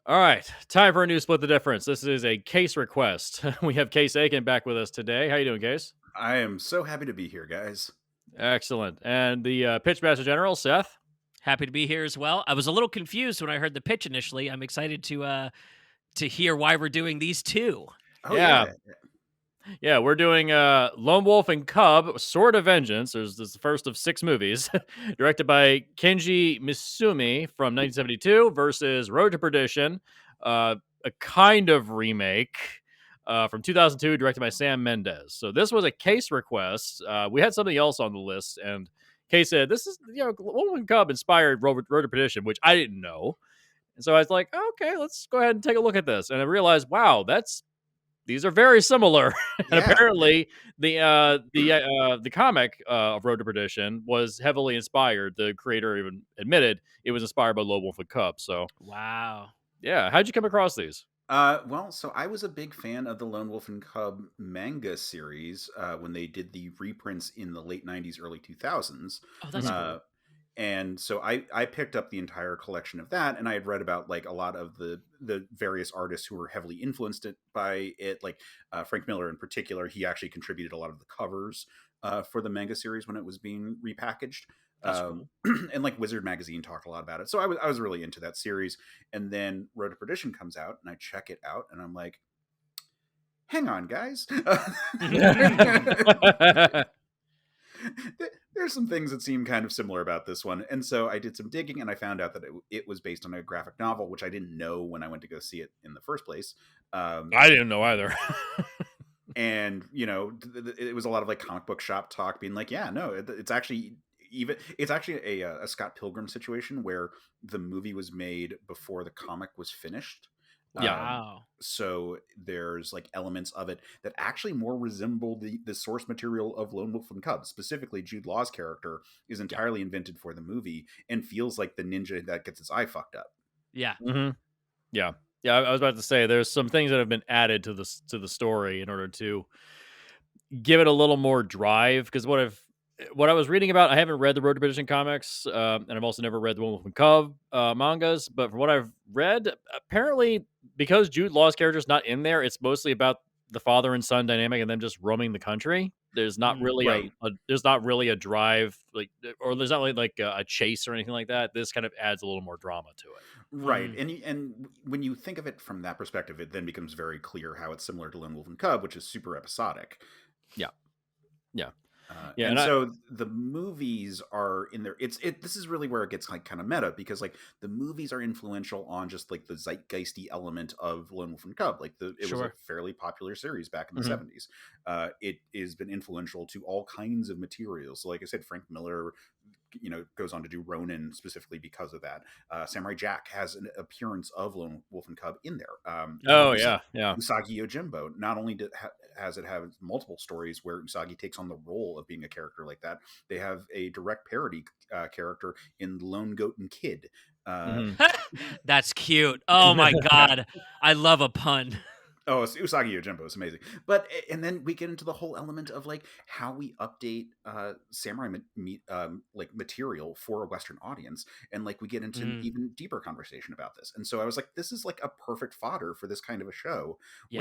All right, time for a new Split the Difference. This is a case request. We have Case Aiken back with us today. How you doing, Case? I am so happy to be here, guys. Excellent. And the Pitchmaster General, Seth? Happy to be here as well. I was a little confused when I heard the pitch initially. I'm excited to hear why we're doing these two. Oh Yeah, yeah. yeah, we're doing Lone Wolf and Cub, Sword of Vengeance. This is the first of 6 movies, directed by Kenji Misumi from 1972 versus Road to Perdition, a kind of remake from 2002, directed by Sam Mendes. So this was a Case request. We had something else on the list, and Case said, this is, Lone Wolf and Cub inspired Road to Perdition, which I didn't know. And so I was like, okay, let's go ahead and take a look at this. And I realized, wow, these are very similar, and Yeah. apparently the comic of Road to Perdition was heavily inspired. The creator even admitted it was inspired by Lone Wolf and Cub. So Wow. yeah, how'd you come across these? Well, so I was a big fan of the Lone Wolf and Cub manga series when they did the reprints in the late '90s, early 2000s. Oh, that's Mhm. Uh, cool. and so I picked up the entire collection of that, and I had read about like a lot of the various artists who were heavily influenced by it, like Frank Miller in particular. He actually contributed a lot of the covers for the manga series when it was being repackaged. That's cool. And like Wizard magazine talked a lot about it, so I was really into that series. And then Road to Perdition comes out, and I check it out, and I'm like, hang on, guys. There's some things that seem kind of similar about this one. And so I did some digging, and I found out that it was based on a graphic novel, which I didn't know when I went to go see it in the first place. I didn't know either. And, it was a lot of like comic book shop talk being like, yeah, no, it's actually a Scott Pilgrim situation where the movie was made before the comic was finished. Yeah. Wow. So there's like elements of it that actually more resemble the source material of Lone Wolf and Cub. Specifically, Jude Law's character is Yeah. entirely invented for the movie and feels like the ninja that gets his eye fucked up. Yeah. Hmm. Yeah. Yeah. I was about to say there's some things that have been added to the story in order to give it a little more drive. Because what I was reading about, I haven't read the Road to Perdition comics, and I've also never read the One Wolf and Cub mangas. But from what I've read, apparently because Jude Law's character is not in there, it's mostly about the father and son dynamic and them just roaming the country. There's not really Right. there's not really a drive or there's not really like a chase or anything like that. This kind of adds a little more drama to it. Right. Mm. And when you think of it from that perspective, it then becomes very clear how it's similar to Lone Wolf and Cub, which is super episodic. Yeah, yeah, Uh, yeah, and and I so the movies are in there. This is really where it gets like kind of meta, because like the movies are influential on just like the zeitgeisty element of Lone Wolf and Cub. Like it was a Sure. fairly popular series back in the mhm, '70s. It has been influential to all kinds of materials. So like I said, Frank Miller, goes on to do Ronin specifically because of that. Samurai Jack has an appearance of Lone Wolf and Cub in there. oh yeah, yeah, Usagi Yojimbo, not only has it have multiple stories where Usagi takes on the role of being a character like that, they have a direct parody character in Lone Goat and Kid. Uh, mhm, That's cute. Oh my god. I love a pun. oh, Usagi Yojimbo is amazing. And then we get into the whole element of like how we update samurai like material for a Western audience, and like we get into an Mm. even deeper conversation about this. And so I was like, this is like a perfect fodder for this kind of a show Yeah.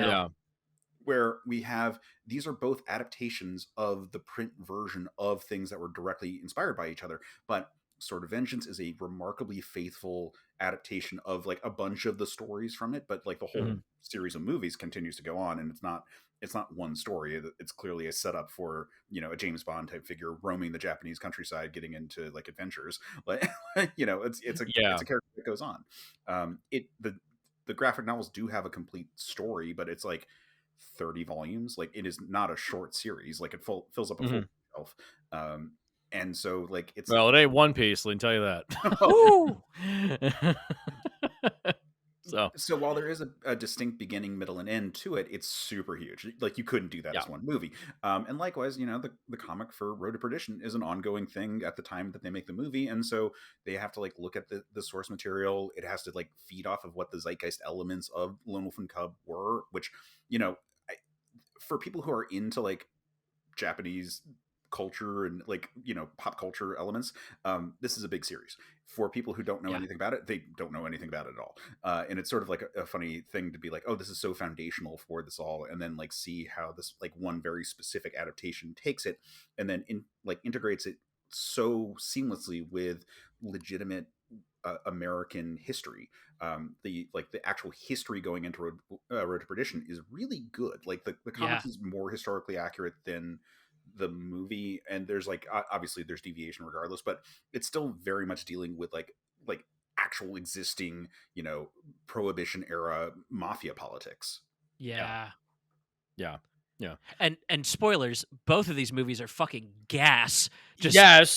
where yeah, we have these are both adaptations of the print version of things that were directly inspired by each other. But Sword of Vengeance is a remarkably faithful adaptation of like a bunch of the stories from it, but like the whole mhm, series of movies continues to go on, and it's not one story. It's clearly a setup for a James Bond type figure roaming the Japanese countryside, getting into like adventures. Like it's yeah, a character that goes on. The graphic novels do have a complete story, but it's like 30 volumes. Like it is not a short series. Like it fills up a full mhm. shelf. And so like it's Well, it ain't One Piece. Let me tell you Woo! that. So so while there is a distinct beginning, middle, and end to it, it's super huge. Like you couldn't do that yeah, as one movie. And likewise, the comic for Road to Perdition is an ongoing thing at the time that they make the movie, and so they have to like look at the source material. It has to like feed off of what the zeitgeist elements of Lone Wolf and Cub were, which you know I, for people who are into like Japanese culture and like, you know, pop culture elements, this is a big series. For people who don't know Yeah. anything about it, they don't know anything about it at all. And it's sort of like a funny thing to be like, oh, this is so foundational for this all, and then like see how this like one very specific adaptation takes it and then like integrates it so seamlessly with legitimate American history. The actual history going into Road to Perdition is really good. Like the Yeah. comics is more historically accurate than the movie, and there's like obviously there's deviation regardless, but it's still very much dealing with like actual existing, you know, prohibition era mafia politics. Yeah. Yeah. Yeah. Yeah. And spoilers, both of these movies are fucking gas. Just Yes.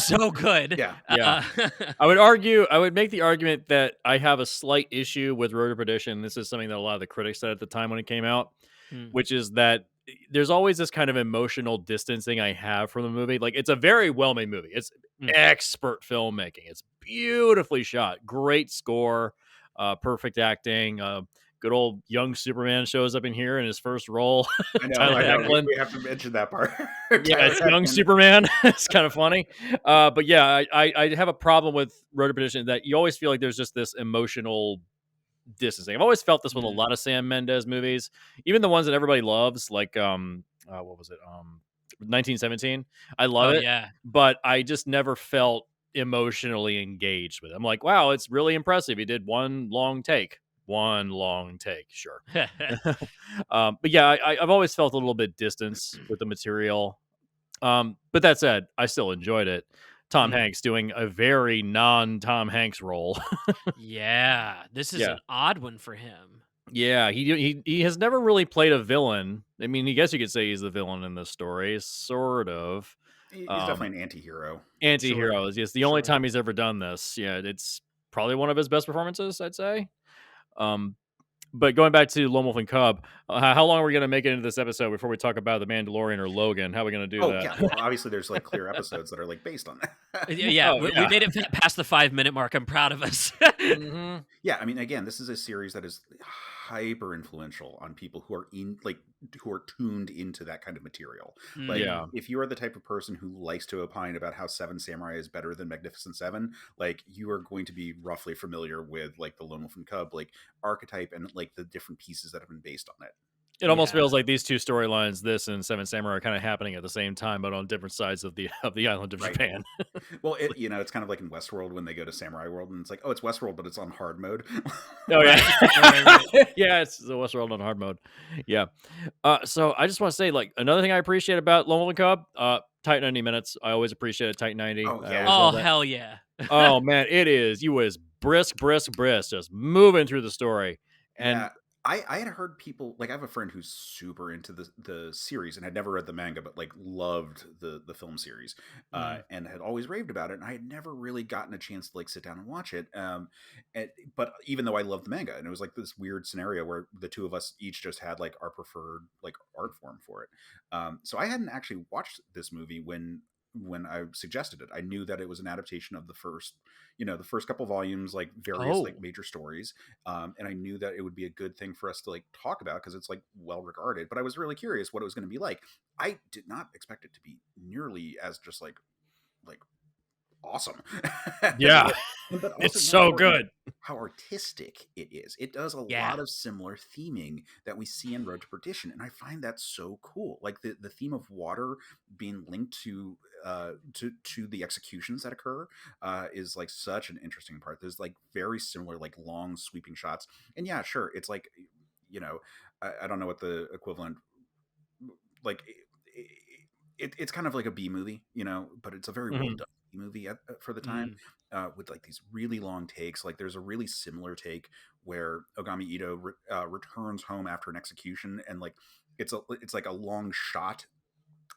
so good. Yeah. Yeah. Uh, I would make the argument that I have a slight issue with Road to Perdition. This is something that a lot of the critics said at the time when it came out, Hmm. which is that there's always this kind of emotional distancing I have from the movie. Like, it's a very well-made movie. It's expert filmmaking. It's beautifully shot. Great score, perfect acting. Good old young Superman shows up in here in his first role. I know. Tyler I know. Hoechlin. We have to mention that part. Yeah, it's young Hoechlin. Superman. It's kind of funny. But yeah, I have a problem with Road to Perdition that you always feel like there's just this emotional distancing. I've always felt this with a lot of Sam Mendes movies, even the ones that everybody loves, like what was it? 1917. I love Oh it, yeah. but I just never felt emotionally engaged with it. I'm like, wow, it's really impressive. He did one long take. One long take, sure. But yeah, I've always felt a little bit distance with the material. But that said, I still enjoyed it. Tom Mm. Hanks doing a very non-Tom Hanks role. Yeah. This is Yeah. an odd one for him. Yeah, he has never really played a villain. I mean, I guess you could say he's the villain in this story, sort of. He's definitely an anti-hero. Anti-hero is the only Sure. time he's ever done this. Yeah, it's probably one of his best performances, I'd say. Um, but going back to Lone Wolf and Cub, how long are we going to make it into this episode before we talk about the Mandalorian or Logan? How are we going to do that? Yeah. Well, obviously, there's like clear episodes that are like based on that. Yeah, Oh, we yeah. made it past the 5-minute mark. I'm proud of us. Mhm. Yeah, I mean, again, this is a series that is hyper influential on people who are who are tuned into that kind of material. Like, Yeah. if you are the type of person who likes to opine about how Seven Samurai is better than Magnificent Seven, like you are going to be roughly familiar with like the Lone Wolf and Cub like archetype and like the different pieces that have been based on it. It almost Yeah. feels like these two storylines, this and Seven Samurai, are kind of happening at the same time, but on different sides of the island of Right. Japan. Well, it's kind of like in Westworld when they go to Samurai World and it's like, oh, it's Westworld, but it's on hard mode. Oh yeah, Right. yeah, it's the Westworld on hard mode. Yeah. So I just want to say, like, another thing I appreciate about Lone Wolf and Cub, tight 90 minutes. I always appreciate a tight 90. Oh, I yeah. always Oh love that. hell yeah. Oh man, it is. You was brisk, just moving through the story. And Yeah, I had heard people like I have a friend who's super into the series and had never read the manga, but like loved the film series, and had always raved about it. And I had never really gotten a chance to like sit down and watch it. But even though I loved the manga, and it was like this weird scenario where the two of us each just had like our preferred like art form for it. So I hadn't actually watched this movie when I suggested it. I knew that it was an adaptation of the first couple volumes, like various like Oh. major stories, and I knew that it would be a good thing for us to like talk about because it's like well regarded. But I was really curious what it was going to be like. I did not expect it to be nearly as just like awesome. yeah, But also it's more so importantly, good. how artistic it is. It does a Yeah. lot of similar theming that we see in Road to Perdition, and I find that so cool. Like the theme of water being linked to the executions that occur is like such an interesting part. There's like very similar like long sweeping shots, and yeah, sure, it's like I don't know what the equivalent like. It's kind of like a B movie, but it's a very well Mhm. done B movie for the time, Mm. with like these really long takes. Like there's a really similar take where Ogami Ito returns home after an execution, and like it's like a long shot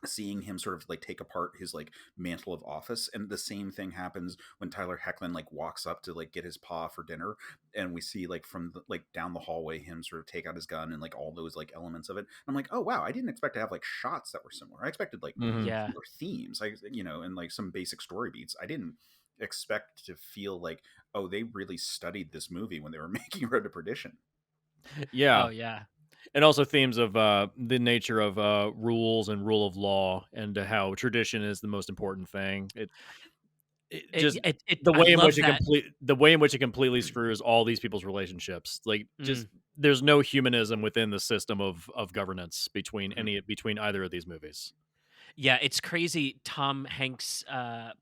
seeing him sort of like take apart his like mantle of office, and the same thing happens when Tyler Hoechlin like walks up to like get his paw for dinner, and we see like from like down the hallway him sort of take out his gun and like all those like elements of it. I'm like, oh wow, I didn't expect to have like shots that were similar. I expected like Mhm. Yeah. similar themes, like and like some basic story beats. I didn't expect to feel like, oh, they really studied this movie when they were making Road to Perdition. Yeah. Oh yeah. and also themes of the nature of rules and rule of law, and how tradition is the most important thing. It just the I way in which love that. it completely screws all these people's relationships. Like, just Mm. there's no humanism within the system of governance Mhm. between either of these movies. Yeah, it's crazy. Tom Hanks'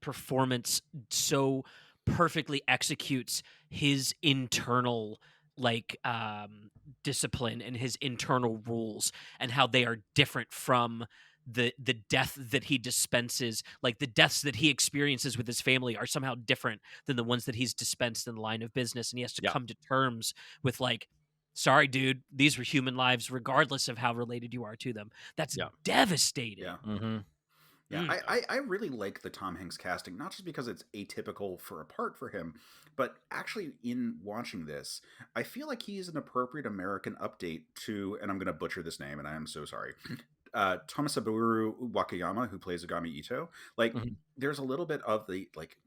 performance so perfectly executes his internal like discipline and his internal rules, and how they are different from the death that he dispenses. Like the deaths that he experiences with his family are somehow different than the ones that he's dispensed in the line of business, and he has to Yeah, come to terms with like, sorry dude, these were human lives regardless of how related you are to them. That's yeah, Yeah. devastating. hmm Yeah, Mm. I really like the Tom Hanks casting, not just because it's atypical for a part for him, but actually in watching this, I feel like he's an appropriate American update to, and I'm going to butcher this name, and I am so sorry, Tomosabaru Wakayama, who plays Ogami Ito. Like, hmm there's a little bit of the like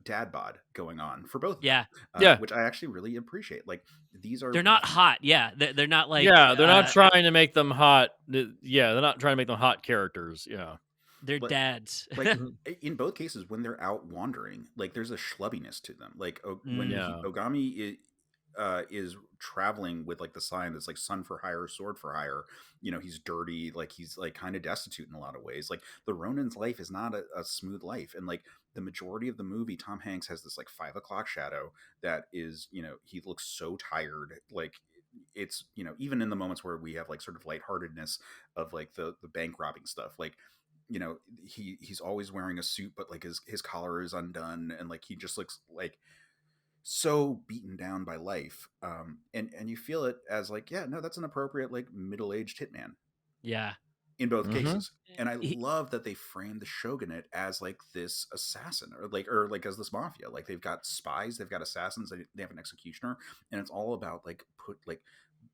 dad bod going on for both of them, Yeah. yeah, which I actually really appreciate. Like, these are They're not hot. Yeah, they're not like, yeah. They're not trying to make them hot. Yeah, they're not trying to make them hot characters. Yeah. they're like dads. like Mhm. in both cases when they're out wandering, like there's a schlubbiness to them. Like when Mm. he Yeah. Ogami is traveling with like the sign that's like son for hire, sword for hire. He's dirty, like he's like kind of destitute in a lot of ways. Like the Ronin's life is not a smooth life, and like the majority of the movie, Tom Hanks has this like 5 o'clock shadow that is, he looks so tired. Like it's, even in the moments where we have like sort of lightheartedness of like the bank robbing stuff, like he's always wearing a suit, but like his collar is undone, and like he just looks like so beaten down by life. And you feel it as like, yeah, no, that's an appropriate like middle-aged hitman Yeah. in both hmm cases. And I He- love that they frame the shogunate as like this assassin, or like as this mafia. Like they've got spies, they've got assassins, they have an executioner, and it's all about like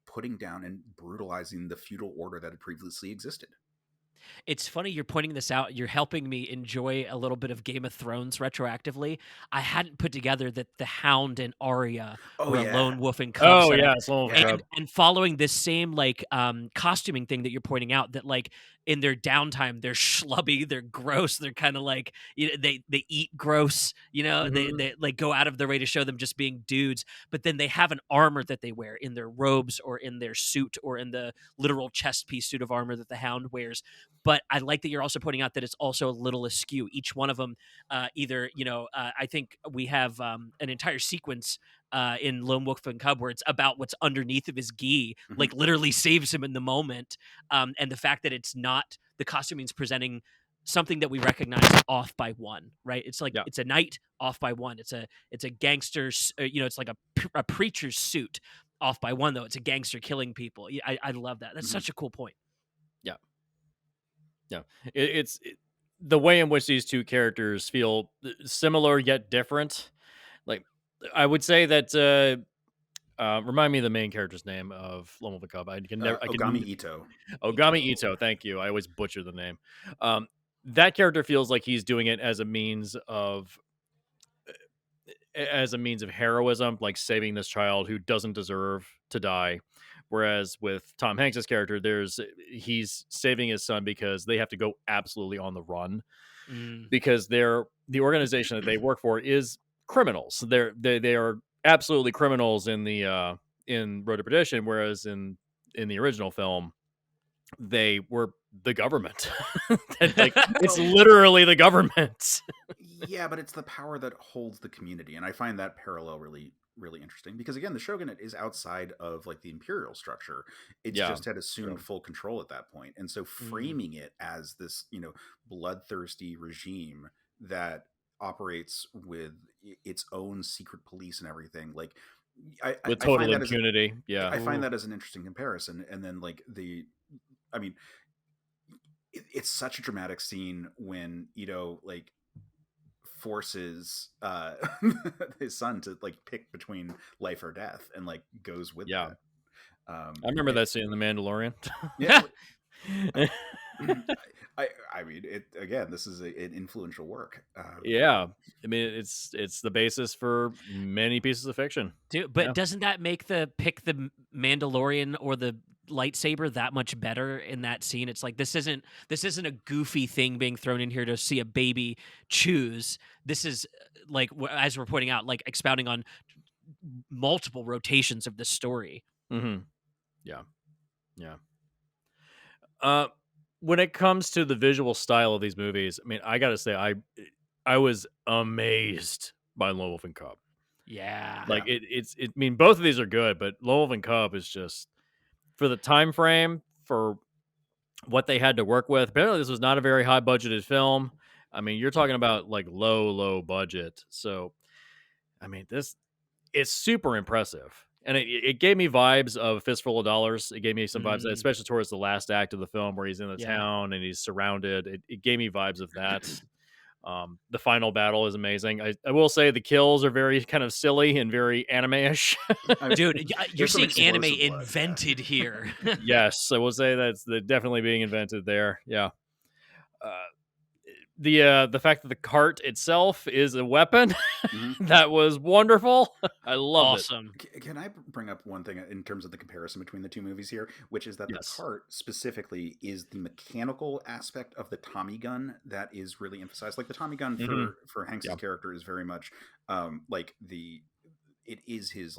putting down and brutalizing the feudal order that had previously existed. It's funny you're pointing this out. You're helping me enjoy a little bit of Game of Thrones retroactively. I hadn't put together that the Hound and Arya Oh were a yeah. lone wolf and cub Oh setup. yeah, it's Lone Wolf and Yeah. Cub. And following this same like costuming thing that you're pointing out, that like in their downtime they're schlubby, they're gross, they're kind of like, they eat gross, hmm they like go out of their way to show them just being dudes, but then they have an armor that they wear in their robes or in their suit or in the literal chest piece suit of armor that the Hound wears. But I like that you're also pointing out that it's also a little askew. Each one of them, either I think we have an entire sequence in Lone Wolf and Cub where it's about what's underneath of his gi, Mhm. like literally saves him in the moment. And the fact that it's not, the costuming's presenting something that we recognize off by one, right? It's like Yeah. it's a knight off by one. It's a gangster's, it's like a preacher's suit off by one, though. It's a gangster killing people. Yeah, I love that. That's Mhm. such a cool point. Yeah. Yeah. The way in which these two characters feel similar yet different. Like, I would say that remind me of the main character's name of Lone Wolf and Cub. I Ogami can Ito. Ogami Ito. Thank you. I always butcher the name. Um, that character feels like he's doing it as a means of heroism, like saving this child who doesn't deserve to die. Whereas with Tom Hanks's character, he's saving his son because they have to go absolutely on the run, Mm. because the organization that they work for is criminals. They are absolutely criminals in Road to Perdition, whereas in the original film they were the government. Like, it's Well, literally the government. yeah, but it's the power that holds the community, and I find that parallel really, really interesting because again, the shogunate is outside of like the imperial structure. It's Yeah, just had assumed true. full control at that point, and so Mm. framing it as this, bloodthirsty regime that operates with its own secret police and everything, like With I total find that as impunity. Yeah. I find Ooh. that as an interesting comparison, and then like I mean, it's such a dramatic scene when like forces his son to like pick between life or death and like goes with Yeah. that. I remember And that scene in The Mandalorian. yeah, I, I mean, it again. This is an influential work. Yeah. I mean, it's the basis for many pieces of fiction. But Yeah. doesn't that make the pick the Mandalorian or the lightsaber that much better in that scene. It's like this isn't a goofy thing being thrown in here to see a baby choose. This is like as we're pointing out, like expounding on multiple rotations of the story. Mm-hmm. Yeah. Yeah. When it comes to the visual style of these movies, I mean, I gotta say, I was amazed by Lone Wolf and Cub. Yeah. Like I mean, both of these are good, but Lone Wolf and Cub is just for the time frame for what they had to work with. Apparently, this was not a very high budgeted film. I mean, you're talking about like low budget. So, I mean, this it's super impressive. And it gave me vibes of Fistful of Dollars. It gave me some vibes, especially towards the last act of the film where he's in the town and he's surrounded. It gave me vibes of that. The final battle is amazing. I will say the kills are very kind of silly and very anime-ish. Dude, you're There's some seeing anime explosive blood, invented here. Yes, I will say that's definitely being invented there. Yeah. The fact that the cart itself is a weapon that was wonderful. I love it. Can I bring up one thing in terms of the comparison between the two movies here, which is that the cart specifically is the mechanical aspect of the Tommy gun that is really emphasized. Like the Tommy gun for Hanks's character is very much like it is his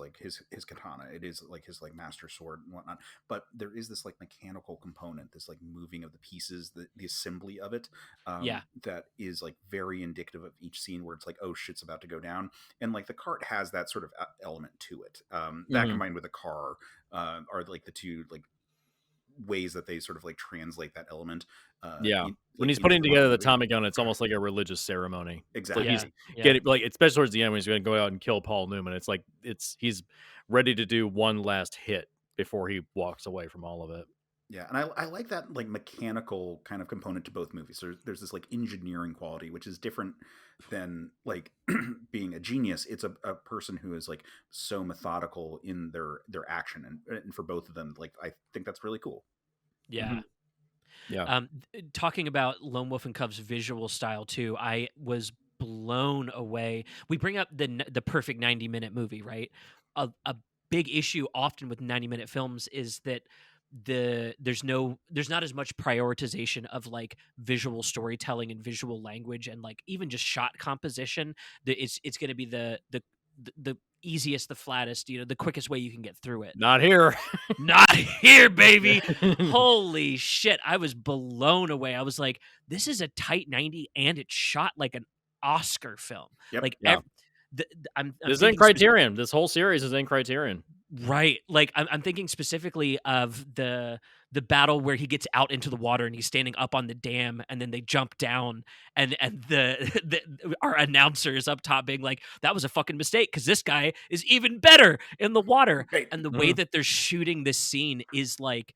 katana. It is like his like master sword and whatnot. But there is this like mechanical component, this like moving of the pieces, the assembly of it, that is like very indicative of each scene where it's like, oh, shit's about to go down. And like the cart has that sort of element to it. That combined with the car are like the two like ways that they sort of like translate that element. When he's putting together the Tommy gun, it's almost like a religious ceremony. Exactly. Like he's getting like, especially towards the end when he's going to go out and kill Paul Newman. It's like he's ready to do one last hit before he walks away from all of it. Yeah, and I like that like mechanical kind of component to both movies. There's this like engineering quality, which is different than like being a genius. It's a person who is like so methodical in their action, and for both of them, like I think that's really cool. Yeah. Yeah. Talking about Lone Wolf and Cub's visual style too, I was blown away. We bring up the perfect 90-minute movie, right? A big issue often with 90-minute films is that there's not as much prioritization of like visual storytelling and visual language and like even just shot composition. It's going to be the easiest, the flattest, the quickest way you can get through it. Not here. Not here, baby. Holy shit. I was blown away. I was like, this is a tight 90 and it's shot like an Oscar film. Yep. Like I'm this is in Criterion. This whole series is in Criterion. Right. Like I'm thinking specifically of the battle where he gets out into the water and he's standing up on the dam and then they jump down and our announcer is up top being like, that was a fucking mistake because this guy is even better in the water. Right. And the way that they're shooting this scene is like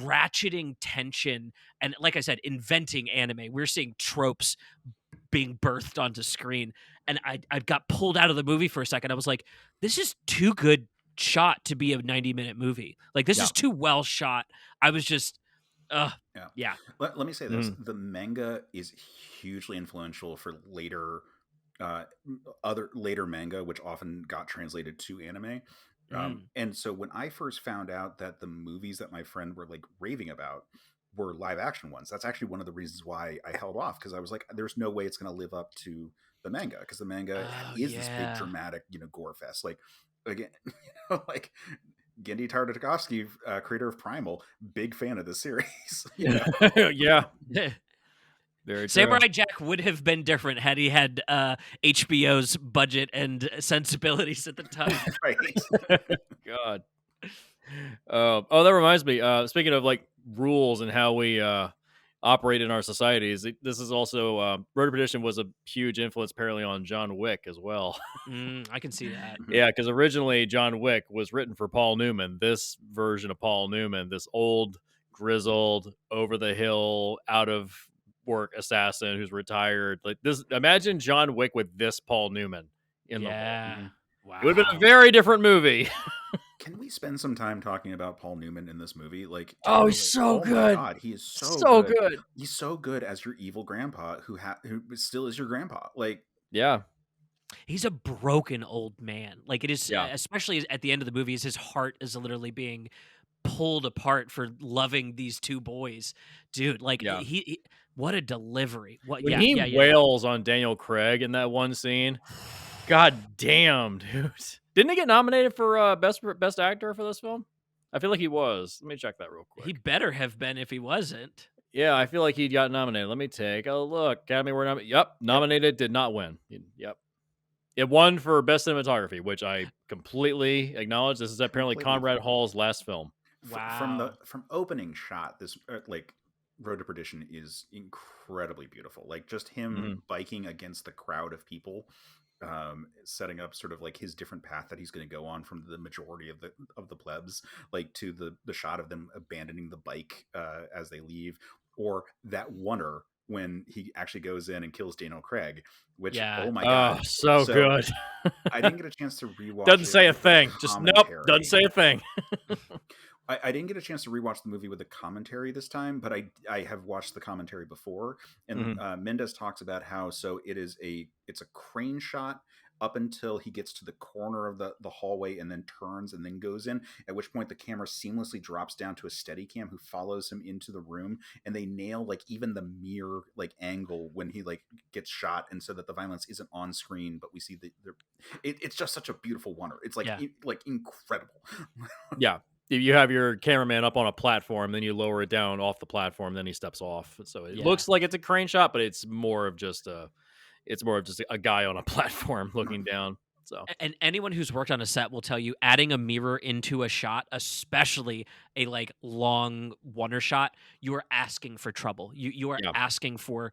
ratcheting tension and, like I said, inventing anime. We're seeing tropes being birthed onto screen. And I got pulled out of the movie for a second. I was like, this is too good shot to be a 90-minute movie. Like this is too well shot. I was just yeah. Let me say this. The manga is hugely influential for later manga, which often got translated to anime. And so when I first found out that the movies that my friend were like raving about were live action ones, that's actually one of the reasons why I held off, because I was like, there's no way it's going to live up to the manga, because the manga is this big dramatic gore fest. Like again, like Gendy Tartakovsky, creator of Primal, big fan of this series. Yeah. Very true. Samurai Jack would have been different had he had HBO's budget and sensibilities at the time. Right. God. That reminds me. Speaking of like rules and how we operate in our societies, this is also Road to Perdition was a huge influence apparently on John Wick as well. I can see that. Yeah, because originally John Wick was written for Paul Newman. This version of Paul Newman, this old, grizzled, over the hill, out of work assassin who's retired. Like this, imagine John Wick with this Paul Newman in the role. Wow. It would have been a very different movie. Can we spend some time talking about Paul Newman in this movie? Like, he's so good. My God, he is so good. He's so good as your evil grandpa who still is your grandpa. Like, yeah, he's a broken old man. Like it is, especially at the end of the movie, his heart is literally being pulled apart for loving these two boys, dude. Like Yeah. what a delivery! What? When Yeah, he yeah, yeah. wails on Daniel Craig in that one scene, god damn, dude. Didn't he get nominated for best actor for this film? I feel like he was. Let me check that real He quick. better have been if he wasn't. Yeah, I feel like he got nominated. Let me take a look. Academy Award nominated. Yep, nominated, did not win. Yep. It won for best cinematography, which I completely acknowledge. This is apparently Completely Conrad fair. Hall's last film. Wow. From opening shot, this like Road to Perdition is incredibly beautiful. Like just him biking against the crowd of people, setting up sort of like his different path that he's going to go on from the majority of the plebs, like to the shot of them abandoning the bike as they leave, or that oneer when he actually goes in and kills Daniel Craig, which Yeah. oh my Oh, god, so good. I didn't get a chance to rewatch. Doesn't it say a with the thing. Just nope. Doesn't commentary. say a thing. I didn't get a chance to rewatch the movie with the commentary this time, but I have watched the commentary before, and Mendes talks about how it's a crane shot up until he gets to the corner of the hallway and then turns and then goes in, at which point the camera seamlessly drops down to a steady cam who follows him into the room, and they nail like even the mirror like angle when he like gets shot, and so that the violence isn't on screen, but we see it's just such a beautiful wonder. It's like like incredible. Yeah. You have your cameraman up on a platform, then you lower it down off the platform, then he steps off. So it looks like it's a crane shot, but it's more of just a guy on a platform looking down. So, and anyone who's worked on a set will tell you adding a mirror into a shot, especially a like long wonder shot, you are asking for trouble. You are asking for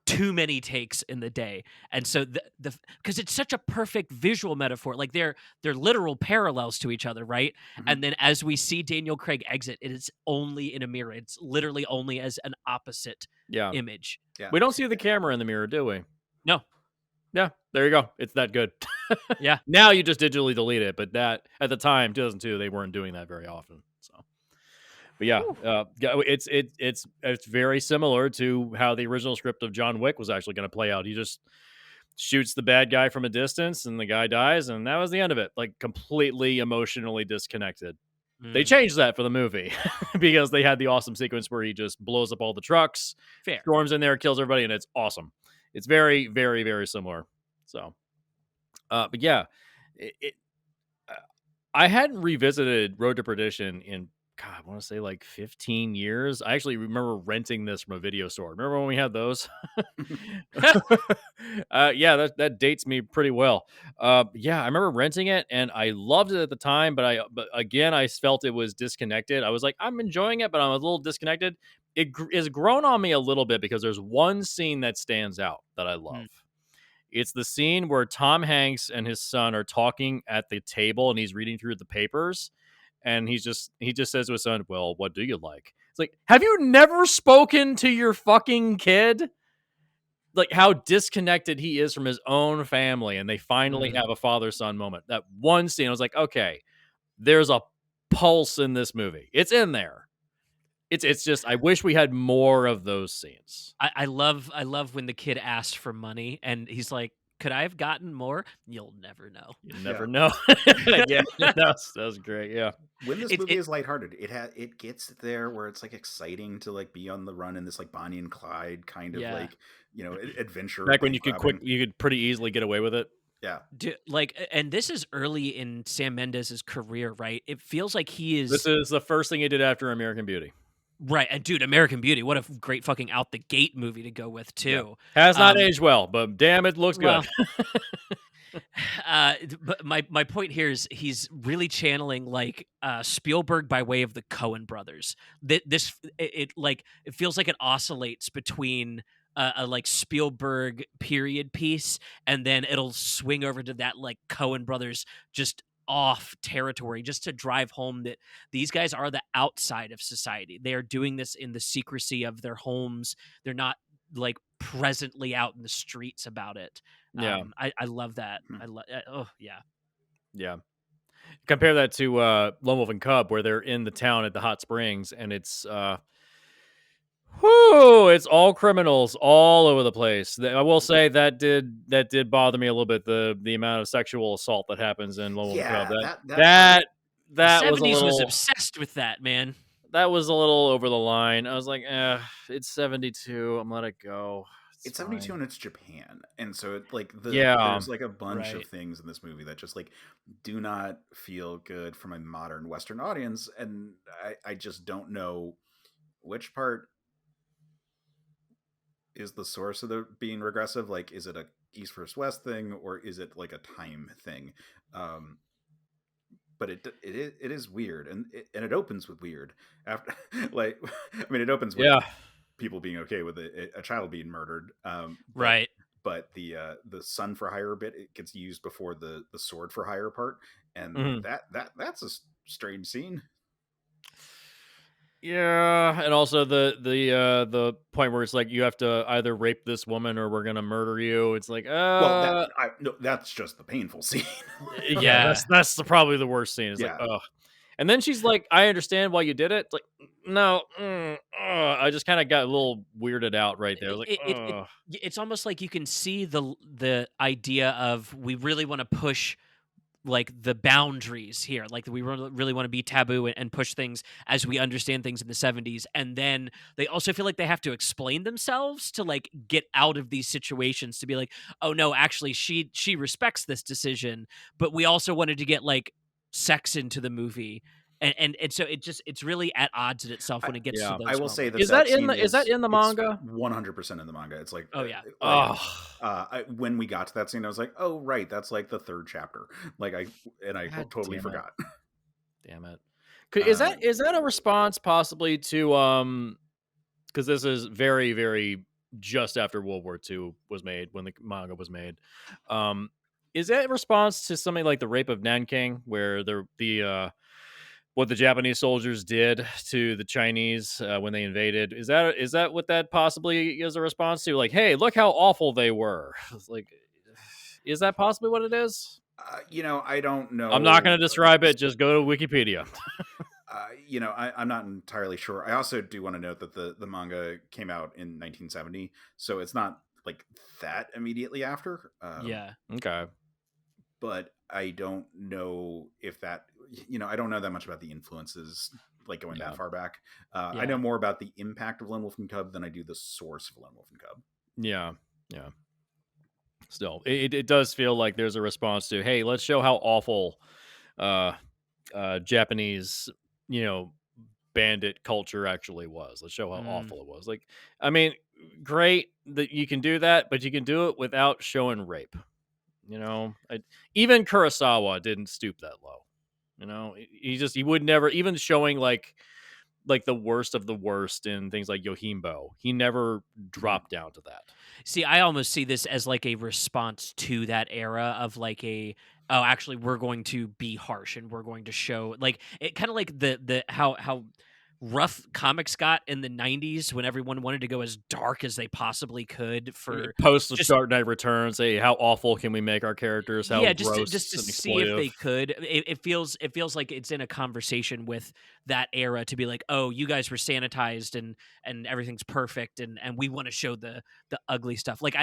too many takes in the day. And so because it's such a perfect visual metaphor, like they're literal parallels to each other, right? And then as we see Daniel Craig exit, it is only in a mirror. It's literally only as an opposite image. Yeah. We don't see the camera in the mirror, do we? No. Yeah, there you go. It's that good. Yeah. Now you just digitally delete it, but that at the time, 2002, they weren't doing that very often. So, but yeah, it's very similar to how the original script of John Wick was actually going to play out. He just shoots the bad guy from a distance, and the guy dies, and that was the end of it. Like completely emotionally disconnected. They changed that for the movie because they had the awesome sequence where he just blows up all the trucks, storms in there, kills everybody, and it's awesome. It's very, very, very similar. So, but yeah, I hadn't revisited Road to Perdition in, God, I want to say like 15 years. I actually remember renting this from a video store. Remember when we had those? Yeah, that dates me pretty well. Yeah, I remember renting it and I loved it at the time, but again, I felt it was disconnected. I was like, I'm enjoying it, but I'm a little disconnected. It has grown on me a little bit because there's one scene that stands out that I love. It's the scene where Tom Hanks and his son are talking at the table and he's reading through the papers. And he just says to his son, well, what do you like? It's like, have you never spoken to your fucking kid? Like how disconnected he is from his own family. And they finally have a father-son moment. That one scene, I was like, okay, there's a pulse in this movie. It's in there. It's just, I wish we had more of those scenes. I love when the kid asked for money and he's like, could I have gotten more? You'll never know. You never know. Yeah, that was great. Yeah. When this movie is lighthearted, it gets there where it's like exciting to like be on the run in this like Bonnie and Clyde kind of like, adventure. Back when you could pretty easily get away with it. Yeah. And this is early in Sam Mendes' career, right? It feels like This is the first thing he did after American Beauty. Right. And dude, American Beauty, what a great fucking out the gate movie to go with too. Yeah. Has not aged well, but damn, it looks good. But my point here is he's really channeling like Spielberg by way of the Coen brothers. It feels like it oscillates between a like Spielberg period piece, and then it'll swing over to that like Coen brothers just off territory, just to drive home that these guys are the outside of society. They are doing this in the secrecy of their homes. They're not like presently out in the streets about it. Yeah. I love that. Yeah. Compare that to Lone Wolf and Cub, where they're in the town at the hot springs, and it's it's all criminals all over the place. I will say that did bother me a little bit, the amount of sexual assault that happens in Lone Wolf and Cub. The that was a 70s was little obsessed with that, man. that was a little over the line. I was like, it's 72. I'm let it go. It's It's 72 fine. and it's Japan. And so it Yeah. there's like a bunch of Right. things in this movie that just like do not feel good from a modern Western audience. And I just don't know which part is the source of the being regressive. Like, is it a East versus West thing, or is it like a time thing? Um, but it is weird, and it opens with weird after like I mean it opens with Yeah. people being okay with a child being murdered, Right. but the son for hire bit, it gets used before the sword for hire part, and Mhm. that's a strange scene. Yeah, and also the point where it's like you have to either rape this woman or we're gonna murder you. It's like, Well, no, that's just the painful scene. yeah, Yeah. that's probably the worst scene. It's like, Yeah. oh, and then she's like, I understand why you did it. It's like, no, I just kind of got a little weirded out right there. I was like, oh, It's almost like you can see the idea of we really want to push like the boundaries here, like we really want to be taboo and push things as we understand things in the 70s, and then they also feel like they have to explain themselves to like get out of these situations, to be like, oh no, actually she respects this decision, but we also wanted to get like sex into the movie, and so it's really at odds in itself I, when it gets to yeah. I those will say moments. that scene Is that in the it's manga? 100% in the manga. It's Oh yeah. Oh, when we got to that scene, I was like, oh right, that's like the third chapter. Like I God totally damn it. forgot. Damn it. Uh, Is that a response possibly to because this is very, very just after World War II was made, when the manga was made. Is that a response to something like the rape of Nanking, where the what the Japanese soldiers did to the Chinese when they invaded? Is that what that possibly is a response to? Like, hey, look how awful they were. It's like, is that possibly what it is? I don't I'm not going know. to describe it. Just go to Wikipedia. I'm not entirely sure. I also do want to note that the manga came out in 1970, so it's not like that immediately after. Yeah. Okay. But I don't know if that, I don't know that much about the influences like going Yeah. that far back. I Yeah. know more about the impact of Lone Wolf and Cub than I do the source of Lone Wolf and Cub. Yeah. Yeah. Still, it does feel like there's a response to, hey, let's show how awful uh Japanese, you know, bandit culture actually was. Let's show how Mm. awful it was. Like, I mean, great that you can do that, but you can do it without showing rape. You know, even Kurosawa didn't stoop that low. You know, he would never, even showing like the worst of the worst in things like Yojimbo. He never Mhm. dropped down to that. See, I almost see this as like a response to that era of like oh, actually we're going to be harsh and we're going to show like it, kind of like the how rough comics got in the 90s when everyone wanted to go as dark as they possibly could for Post the just Dark Knight Returns, hey, how awful can we make our characters? How yeah, just to gross and see if exploitive. they could. It feels like it's in a conversation with that era to be like, oh, you guys were sanitized and everything's perfect, and we want to show the ugly stuff. Like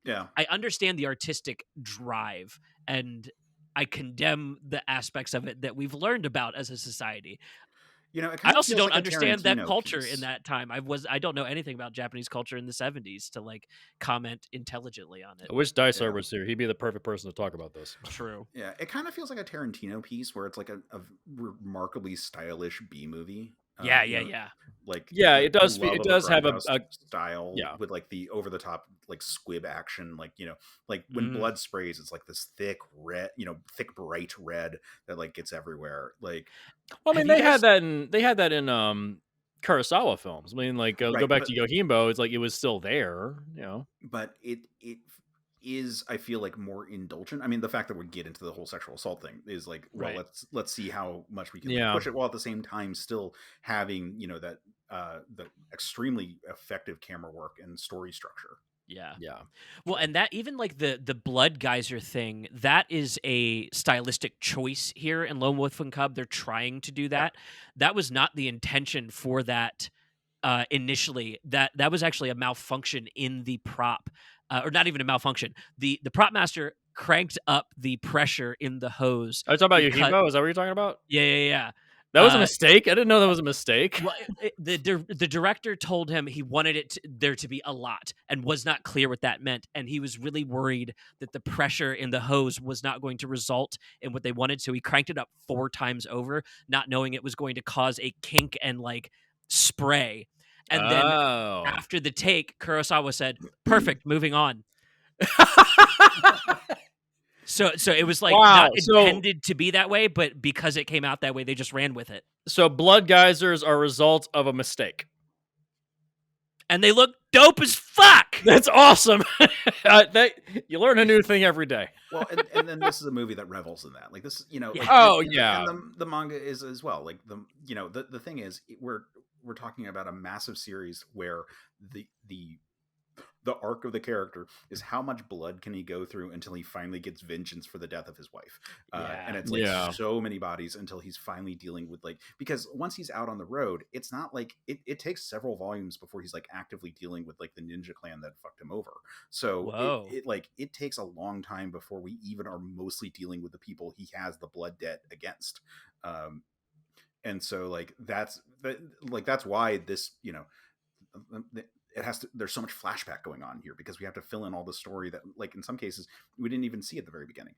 Yeah. I understand the artistic drive, and I condemn the aspects of it that we've learned about as a society. It I kind of also feels don't like a understand that Tarantino culture in piece. that time. I don't know anything about Japanese culture in the 70s to like comment intelligently on it. I wish Dysart Yeah. was here. He'd be the perfect person to talk about this. True. Yeah. It kind of feels like a Tarantino piece where it's like a remarkably stylish B movie. Yeah, yeah, yeah. Like Yeah, the it love of a does have grindhouse a style yeah. with like the over the top like squib action, like like when Mm. blood sprays, it's like this thick red, thick bright red that like gets everywhere. Like Well, I Have mean, you guys they had that in Kurosawa films. I mean, like go right, back to Yojimbo, it's like it was still there, you know. but it is, I feel like, more indulgent. I mean, the fact that we get into the whole sexual assault thing is like, well, right. let's see how much we can like Yeah. push it while at the same time still having that the extremely effective camera work and story structure. Yeah. Yeah. Well, and that even like the blood geyser thing, that is a stylistic choice here in Lone Wolf and Cub. They're trying to do Yeah, that. That was not the intention for that initially. That was actually a malfunction in the prop, or not even a malfunction. The prop master cranked up the pressure in the hose. Are you talking about because Yojimbo? Is that what you're talking about? yeah. That was a mistake? I didn't know that was a mistake. Well, the director told him he wanted there to be a lot and was not clear what that meant, and he was really worried that the pressure in the hose was not going to result in what they wanted, so he cranked it up 4 times over, not knowing it was going to cause a kink and like spray. And then Oh. after the take, Kurosawa said, "Perfect, moving on." So it was like Wow, not so- intended to be that way, but because it came out that way, they just ran with it. So blood geysers are a result of a mistake. And they look dope as fuck. That's awesome. You learn a new thing every day. Well, and then this is a movie that revels in that. Like this, you know. Yeah. Like, Oh, and yeah. the manga is as well. Like the thing is, we're talking about a massive series where the arc of the character is how much blood can he go through until he finally gets vengeance for the death of his wife. And it's like Yeah. so many bodies until he's finally dealing with like, because once he's out on the road, it's not like it takes several volumes before he's like actively dealing with like the ninja clan that fucked him over. So it takes a long time before we even are mostly dealing with the people he has the blood debt against. And so like that's why this, you know, it has to, there's so much flashback going on here because we have to fill in all the story that like in some cases we didn't even see at the very beginning.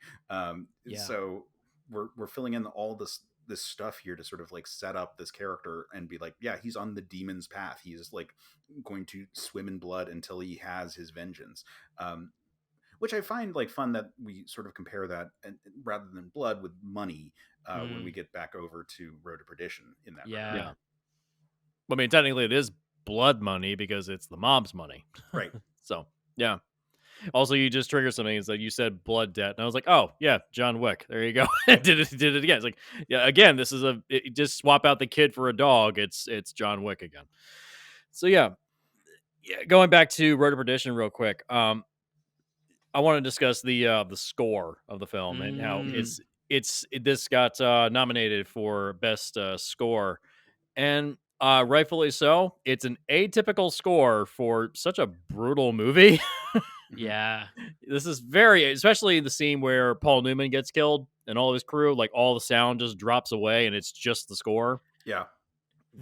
So we're filling in all this stuff here to sort of like set up this character and be like, yeah, he's on the demon's path. He's like going to swim in blood until he has his vengeance. Which I find like fun that we sort of compare that rather than blood with money when we get back over to Road to Perdition in that. Yeah. I mean, technically it is blood money because it's the mom's money. Right. So, yeah. Also, you just triggered something. It's like you said blood debt. And I was like, oh, yeah, John Wick. There you go. did it again. It's like, yeah, again, this is just swap out the kid for a dog. It's John Wick again. So, yeah. Going back to Road to Perdition real quick. I want to discuss the score of the film and how this got nominated for best score. And rightfully so. It's an atypical score for such a brutal movie. Yeah. This is especially the scene where Paul Newman gets killed and all of his crew, like all the sound just drops away and it's just the score. Yeah.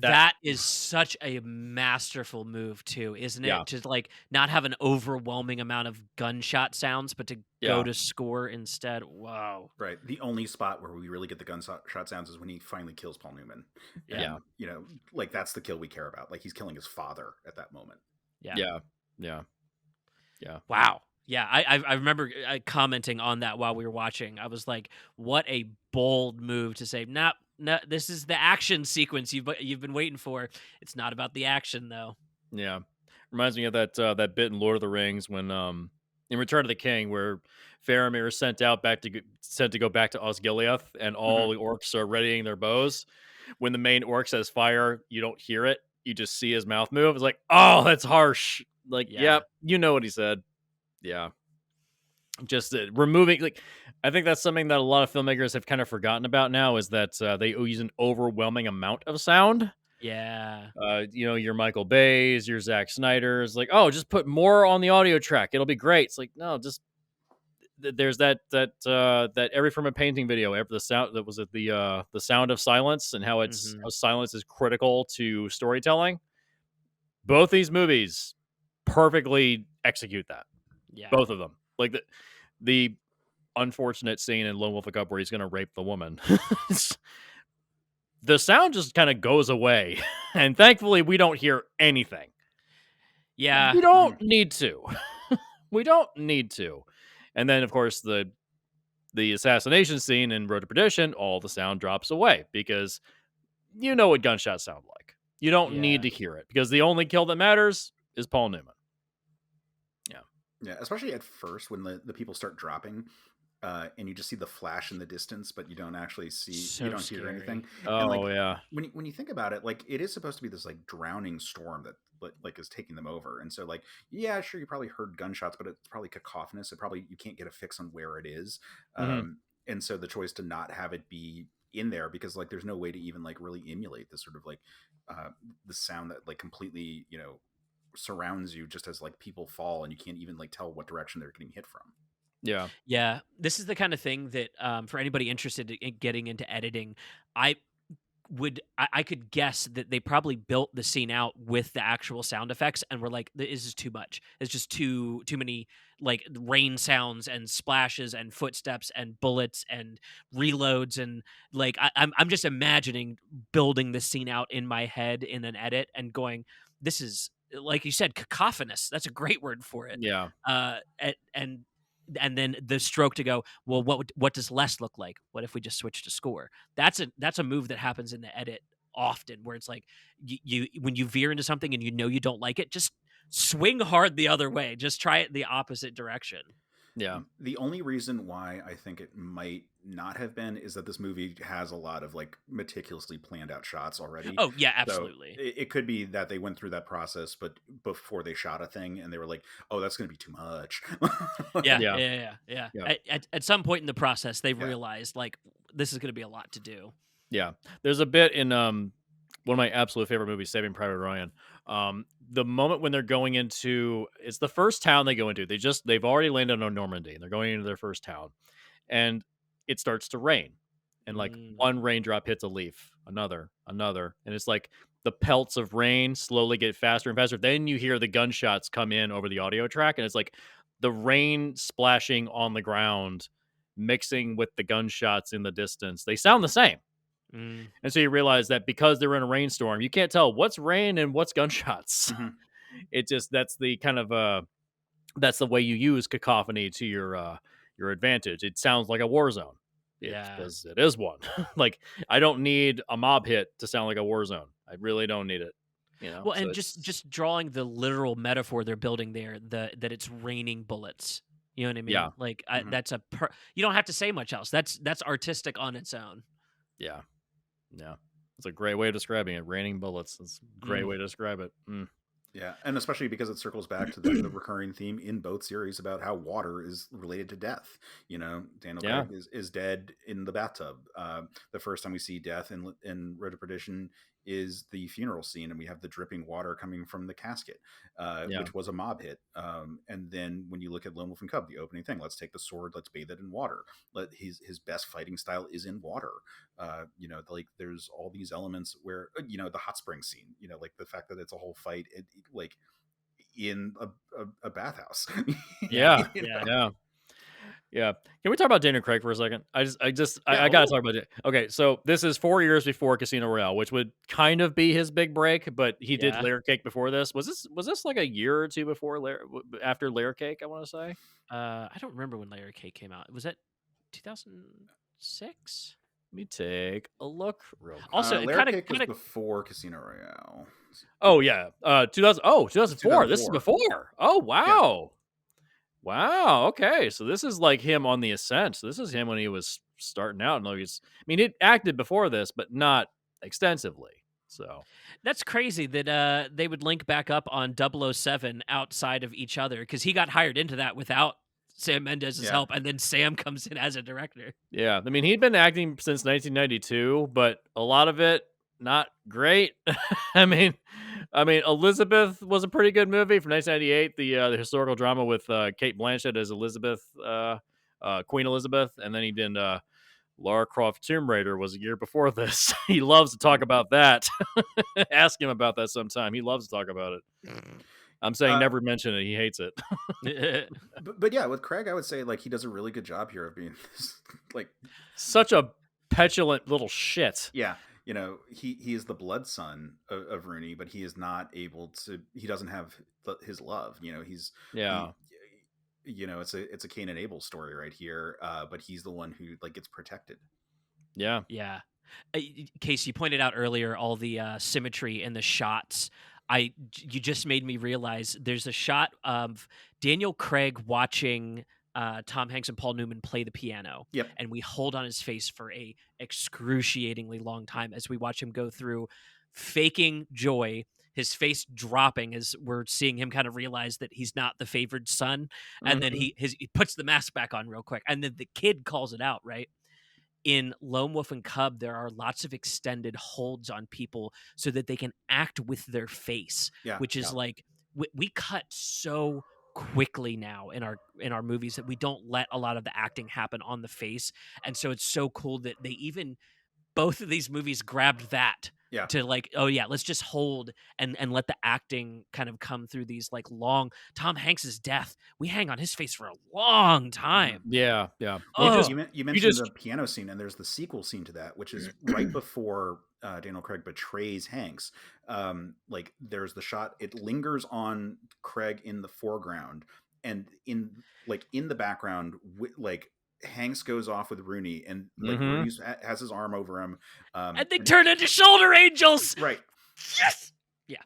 That is such a masterful move too, isn't it? Yeah. To like not have an overwhelming amount of gunshot sounds, but to go to score instead. Wow. Right. The only spot where we really get the gunshot sounds is when he finally kills Paul Newman. Yeah. You know, like that's the kill we care about. Like he's killing his father at that moment. Yeah. Yeah. Wow. Yeah, I remember commenting on that while we were watching. I was like, "What a bold move to say, no, this is the action sequence you've been waiting for. It's not about the action, though." Yeah, reminds me of that bit in Lord of the Rings when in Return of the King where Faramir is sent to go back to Osgiliath and all the orcs are readying their bows. When the main orc says fire, you don't hear it. You just see his mouth move. It's like, oh, that's harsh. Like, yep, you know what he said. Yeah. Just removing, like, I think that's something that a lot of filmmakers have kind of forgotten about now is that they use an overwhelming amount of sound. Yeah. You know, your Michael Bay's, your Zack Snyder's, like, oh, just put more on the audio track. It'll be great. It's like, no, just there's that Every Frame a Painting video, the sound that was at the sound of silence and how how silence is critical to storytelling. Both these movies perfectly execute that. Yeah. Both of them. Like the unfortunate scene in Lone Wolf and Cub where he's going to rape the woman. The sound just kind of goes away. And thankfully, we don't hear anything. Yeah. We don't need to. We don't need to. And then, of course, the assassination scene in Road to Perdition, all the sound drops away because you know what gunshots sound like. You don't need to hear it because the only kill that matters is Paul Newman. Yeah, especially at first when the people start dropping and you just see the flash in the distance, but you don't actually see, you don't hear anything. Oh, and like, yeah. When you think about it, like it is supposed to be this like drowning storm that like is taking them over. And so like, yeah, sure, you probably heard gunshots, but it's probably cacophonous. You can't get a fix on where it is. And so the choice to not have it be in there because like there's no way to even like really emulate this sort of like the sound that like completely, you know, surrounds you just as like people fall and you can't even like tell what direction they're getting hit from. Yeah. Yeah, this is the kind of thing that, for anybody interested in getting into editing, I I could guess that they probably built the scene out with the actual sound effects and were like, This is too much. It's just too many like rain sounds and splashes and footsteps and bullets and reloads and like I'm just imagining building this scene out in my head in an edit and going, this is like you said, cacophonous. That's a great word for it. Yeah. And then the stroke to go, well, what does less look like? What if we just switch to score? That's a move that happens in the edit often, where it's like you when you veer into something and you know you don't like it, just swing hard the other way. Just try it the opposite direction. Yeah. The only reason why I think it might not have been is that this movie has a lot of like meticulously planned out shots already. Oh yeah, So absolutely. it could be that they went through that process, but before they shot a thing and they were like, oh, that's going to be too much. Yeah, Yeah. yeah, yeah, yeah. Yeah. At some point in the process, they've Yeah. realized like this is going to be a lot to do. Yeah. There's a bit in one of my absolute favorite movies, Saving Private Ryan. The moment when they're going into, it's the first town they go into. They've already landed on Normandy and they're going into their first town, and it starts to rain, and like Mm, one raindrop hits a leaf, another, and it's like the pelts of rain slowly get faster and faster. Then you hear the gunshots come in over the audio track, and it's like the rain splashing on the ground mixing with the gunshots in the distance. They sound the same. mm, And so you realize that because they're in a rainstorm, you can't tell what's rain and what's gunshots. Mhm. It just, that's the kind of that's the way you use cacophony to your advantage. It sounds like a war zone. yeah. Because it is one. Like, I don't need a mob hit to sound like a war zone. I really don't need it. Well, So and just it's just drawing the literal metaphor they're building there, that it's raining bullets. You know what I yeah, mean? Like Mhm. that's you don't have to say much else. That's artistic on its own. yeah, yeah. It's a great way of describing it. Raining bullets. It's a great Mm, way to describe it. Yeah, and especially because it circles back to the recurring theme in both series about how water is related to death. You know, Daniel Yeah, Craig is dead in the bathtub. The first time we see death in Road to Perdition is the funeral scene, and we have the dripping water coming from the casket, yeah, which was a mob hit. And then when you look at Lone Wolf and Cub, the opening thing, let's take the sword, let's bathe it in water. Let his best fighting style is in water. You know, like there's all these elements where you know the hot spring scene. You know, like the fact that it's a whole fight, like in a bathhouse. yeah, yeah, You yeah, know? yeah. Yeah. Can we talk about Daniel Craig for a second? Yeah, I gotta oh, talk about it. Okay, so this is 4 years before Casino Royale, which would kind of be his big break, but he did yeah. Layer Cake before this. Was this like a year or two before after Layer Cake? I want to say. I don't remember when Layer Cake came out. Was that 2006? Let me take a look real Also, quick. it Layer kind of Cake was kind of before Casino Royale. Oh yeah, 2000. Oh, It was 2004. This is 2004. before. Oh Yeah, wow, wow. Okay, so this is like him on the ascent. So this is him when he was starting out. No, I mean, he acted before this, but not extensively. So that's crazy that they would link back up on 007 outside of each other because he got hired into that without Sam Mendes's yeah. help, and then Sam comes in as a director. yeah, I mean, he'd been acting since 1992, but a lot of it not great. I mean, Elizabeth was a pretty good movie from 1998, the historical drama with Kate Blanchett as Elizabeth, Queen Elizabeth, and then he did Lara Croft Tomb Raider was a year before this. He loves to talk Mhm. about that. Ask him about that sometime. He loves to talk about it. I'm saying Uh, never mention it. He hates it. but yeah, with Craig, I would say like he does a really good job here of being like Such a petulant little shit. yeah, you know, he is the blood son of Rooney, but he is not able to. He doesn't have his love. You know, he. Yeah. You know, it's a Cain and Abel story right here, but he's the one who like gets protected. Yeah. Yeah. Casey, you pointed out earlier all the symmetry in the shots. You just made me realize there's a shot of Daniel Craig watching Tom Hanks and Paul Newman play the piano, Yep. and we hold on his face for a excruciatingly long time as we watch him go through faking joy, his face dropping as we're seeing him kind of realize that he's not the favored son, and then Mhm. he puts the mask back on real quick, and then the kid calls it out, right? In Lone Wolf and Cub, there are lots of extended holds on people so that they can act with their face, Yeah. which is Yeah. like we cut so quickly now in our movies that we don't let a lot of the acting happen on the face. And so it's so cool that they even both of these movies grabbed that Yeah. to like, oh yeah, let's just hold and let the acting kind of come through these like long. Tom Hanks's death, we hang on his face for a long time. Yeah, yeah. Well, Oh, you mentioned the piano scene, and there's the sequel scene to that, which is right before Daniel Craig betrays Hanks. Like there's the shot; it lingers on Craig in the foreground, and in the background, like Hanks goes off with Rooney, and like Rooney has his arm over him, and they turn into shoulder angels. right? Yes. Yeah.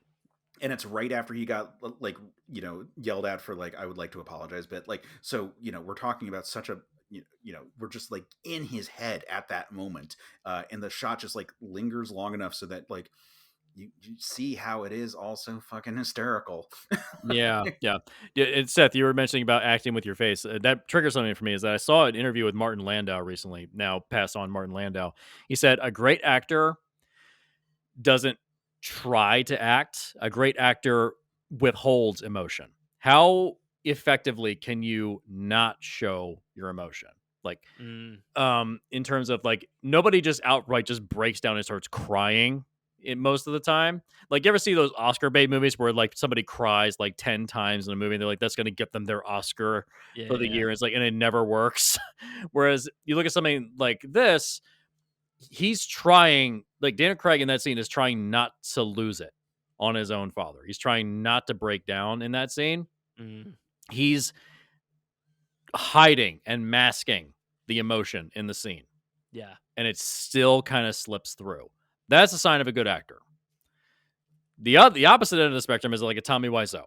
And it's right after he got like yelled at for like I would like to apologize, but like so we're talking about such a we're just like in his head at that moment, and the shot just like lingers long enough so that like you see how it is also fucking hysterical. Yeah. And Seth, you were mentioning about acting with your face. That triggers something for me. Is that I saw an interview with Martin Landau recently. Now, pass on Martin Landau. He said a great actor doesn't try to act. A great actor withholds emotion. How effectively can you not show your emotion? Like, in terms of like nobody just outright just breaks down and starts crying most of the time. Like, you ever see those Oscar bait movies where like somebody cries like 10 times in a movie and they're like, that's going to get them their Oscar for the year. It's like, and it never works. Whereas you look at something like this, he's trying, like Daniel Craig in that scene is trying not to lose it on his own father. He's trying not to break down in that scene. He's hiding and masking the emotion in the scene. Yeah. And it still kind of slips through. That's a sign of a good actor. The opposite end of the spectrum is like a Tommy Wiseau.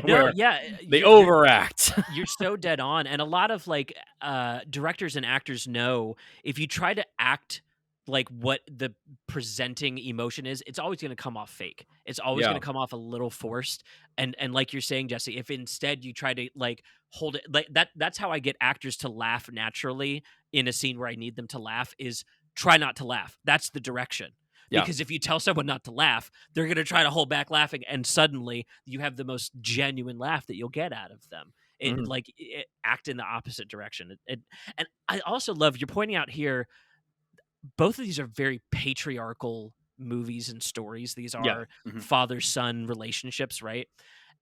No, yeah. They overact. You're so dead on. And a lot of like directors and actors know if you try to act like what the presenting emotion is, it's always going to come off fake. It's always going to come off a little forced. And like you're saying, Jesse, if instead you try to like hold it like that's how I get actors to laugh naturally in a scene where I need them to laugh is try not to laugh. That's the direction. Because if you tell someone not to laugh, they're going to try to hold back laughing, and suddenly you have the most genuine laugh that you'll get out of them. Act in the opposite direction. And I also love you're pointing out here. Both of these are very patriarchal movies and stories. These are father-son relationships, right?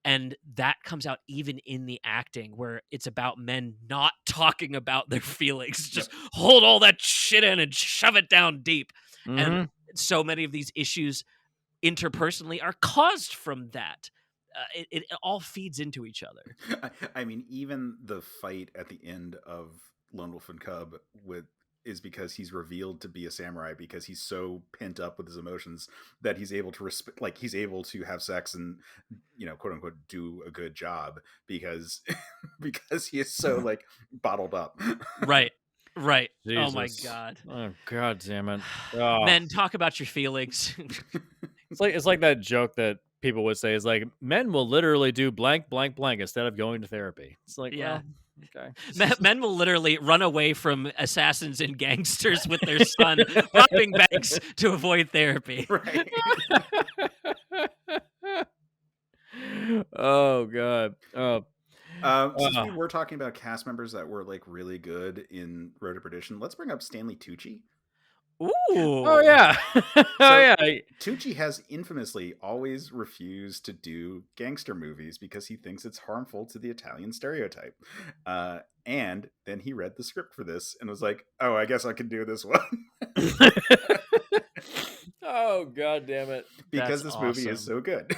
And that comes out even in the acting where it's about men not talking about their feelings. Just hold all that shit in and shove it down deep. And so many of these issues interpersonally are caused from that. It all feeds into each other. I mean, even the fight at the end of Lone Wolf and Cub is because he's revealed to be a samurai because he's so pent up with his emotions that he's able to he's able to have sex and quote unquote do a good job because he is so like bottled up. Right. Jesus. Oh my God. Oh God damn it. Men, talk about your feelings. It's like that joke that people would say is like men will literally do blank blank blank instead of going to therapy. It's like, well, okay. Men will literally run away from assassins and gangsters with their son, robbing banks to avoid therapy. Right. Oh God. Since we were talking about cast members that were like really good in Road to Perdition, let's bring up Stanley Tucci. Ooh. Oh yeah. Tucci has infamously always refused to do gangster movies because he thinks it's harmful to the Italian stereotype. And then he read the script for this and was like, "Oh, I guess I can do this one." Oh God damn it! Because this movie is so good.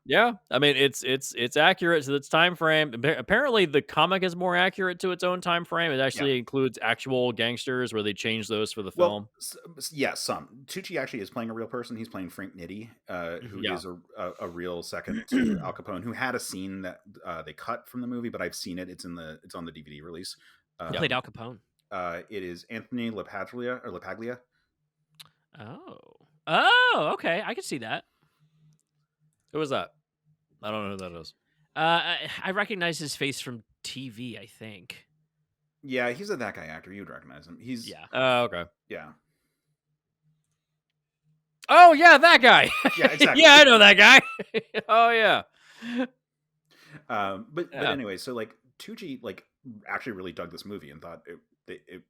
Yeah, I mean it's accurate to its time frame. Apparently, the comic is more accurate to its own time frame. It actually includes actual gangsters where they change those for the film. Some Tucci actually is playing a real person. He's playing Frank Nitti, who is a real second to Al Capone, who had a scene that they cut from the movie, but I've seen it. It's on the DVD release. Who played Al Capone? It is Anthony LaPaglia. Oh, okay. I can see that. Who was that? I don't know who that is. I recognize his face from TV, I think. Yeah, he's a that guy actor. You'd recognize him. Oh, okay. Yeah. Oh, yeah, that guy. Yeah, exactly. Yeah, I know that guy. Oh, yeah. But Yeah. anyway, so like Tucci like actually really dug this movie and thought it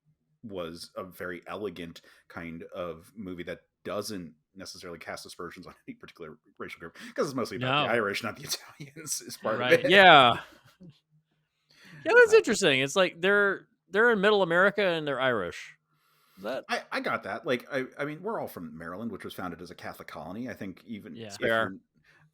was a very elegant kind of movie that doesn't necessarily cast aspersions on any particular racial group because it's mostly about the No. Irish, not the Italians, is part of Right. it. Yeah. Yeah, that's Uh, interesting. It's like they're in Middle America and they're Irish. Is that I got that. Like, I mean, we're all from Maryland, which was founded as a Catholic colony. I think even Yeah. if fair? you're,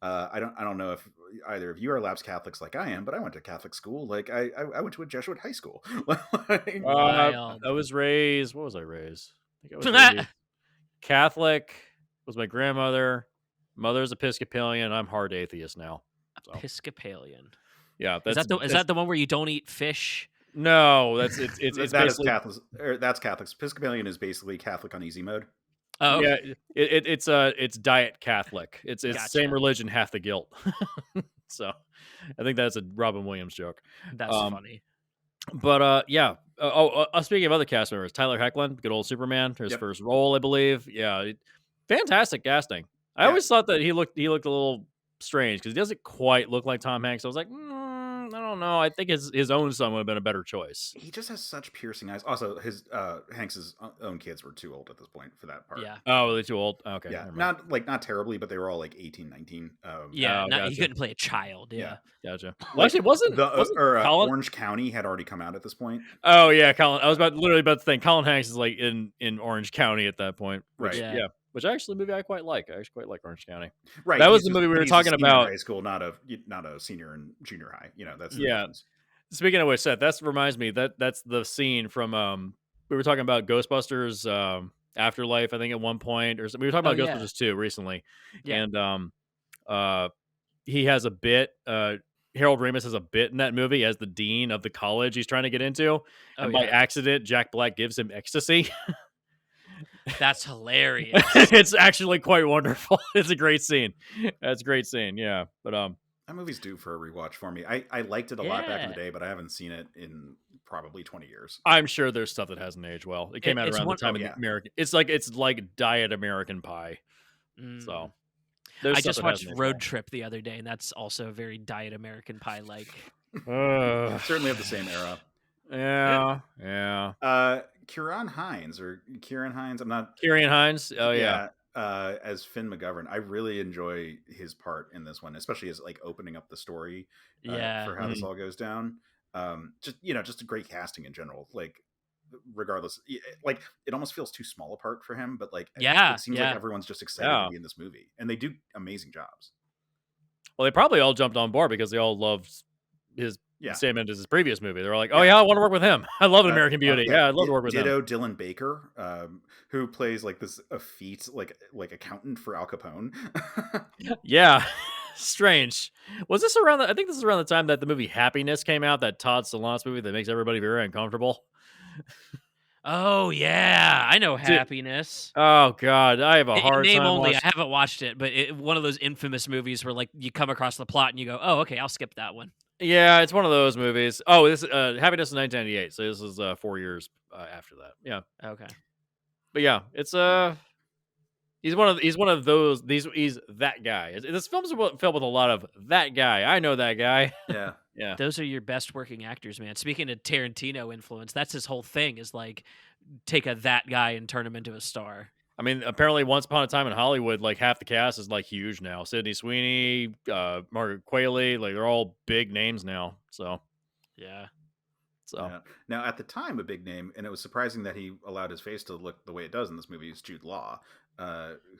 I don't know if either of you are lapsed Catholics like I am, but I went to Catholic school. Like, I went to a Jesuit high school. Like, Wild. I was raised. What was I raised? I think I was raised Catholic. Was my grandmother? Mother's Episcopalian. I'm hard atheist now. So Episcopalian. yeah, Is that's that the one where you don't eat fish? no. It's that is basically Catholic. Or that's Catholics. Episcopalian is basically Catholic on easy mode. Oh, yeah. It's diet Catholic. It's the same gotcha. religion, half the guilt. So I think that's a Robin Williams joke. That's Um, funny. But yeah. Speaking of other cast members, Tyler Hoechlin, good old Superman, his Yep. first role, I believe. Yeah, fantastic casting. I Yeah. always thought that he looked a little strange because he doesn't quite look like Tom Hanks. I was like, I don't know. I think his own son would have been a better choice. He just has such piercing eyes. Also, his Hanks's own kids were too old at this point for that part. Yeah. Oh, were they too old? Okay, Yeah, never mind. not terribly, but they were all like 18, 19. Yeah. Oh, Not, he gotcha. couldn't play a child. Yeah. Gotcha. Well, Like actually, wasn't Colin? Orange County had already come out at this point. Oh yeah, Colin. I was literally about to think Colin Hanks is like in Orange County at that point. Which, Right. Yeah. which actually a movie I quite like. I actually quite like Orange County. Right. That was he's the movie we were he's a talking senior in about. high school, not a senior in junior high. You know, that's the Yeah. difference. Speaking of which, Seth, that reminds me that's the scene from we were talking about Ghostbusters Afterlife, I think at one point, or we were talking Oh, about yeah. Ghostbusters 2 recently, Yeah. and he has a bit. Harold Ramis has a bit in that movie as the dean of the college he's trying to get into, Oh, and by yeah. accident, Jack Black gives him ecstasy. That's hilarious. It's actually quite wonderful. It's a great scene. That's a great scene. Yeah, but That movie's due for a rewatch for me. I liked it a lot back in the Yeah. day, but I haven't seen it in probably 20 years. I'm sure there's stuff that hasn't aged well. It came out It's around the one. time of yeah. American. It's like diet American Pie. Mm. So there's I stuff just that watched hasn't aged Road Trip the other day, and that's also very diet American Pie like. well. Certainly of the same era. Yeah. Kieran Hines. I'm not. Kieran Hines. Oh yeah. As Finn McGovern, I really enjoy his part in this one, especially as like opening up the story Yeah. for how this all goes down. Just a great casting in general. Like, regardless, like it almost feels too small a part for him, but like Yeah, it seems yeah. like everyone's just excited Yeah. to be in this movie, and they do amazing jobs. Well, they probably all jumped on board because they all loved his Yeah. same end as his previous movie. They were like, "Oh yeah, I want to work with him. I love an American Beauty. Yeah, Yeah, I'd love to work with him." Ditto Dylan Baker, who plays like this effete like accountant for Al Capone. Yeah. Strange. Was this around I think this is around the time that the movie Happiness came out, that Todd Solondz movie that makes everybody very uncomfortable. Oh yeah, I know Dude, Happiness. Oh god, I have a hard Name time only. watching. I haven't watched it, but one of those infamous movies where like you come across the plot and you go, "Oh, okay, I'll skip that one." Yeah, it's one of those movies. Oh, this Happiness is 1998, so this is 4 years after that. Yeah. Okay. But yeah, it's he's one of those he's that guy. This film's filled with a lot of that guy. I know that guy. Yeah. Yeah. Those are your best working actors, man. Speaking of Tarantino influence, that's his whole thing is like take that guy and turn him into a star. I mean, apparently, Once Upon a Time in Hollywood, like half the cast is like huge now. Sydney Sweeney, Margaret Qualley, like they're all big names now. So Yeah. Yeah. Now, at the time, a big name, and it was surprising that he allowed his face to look the way it does in this movie, is Jude Law,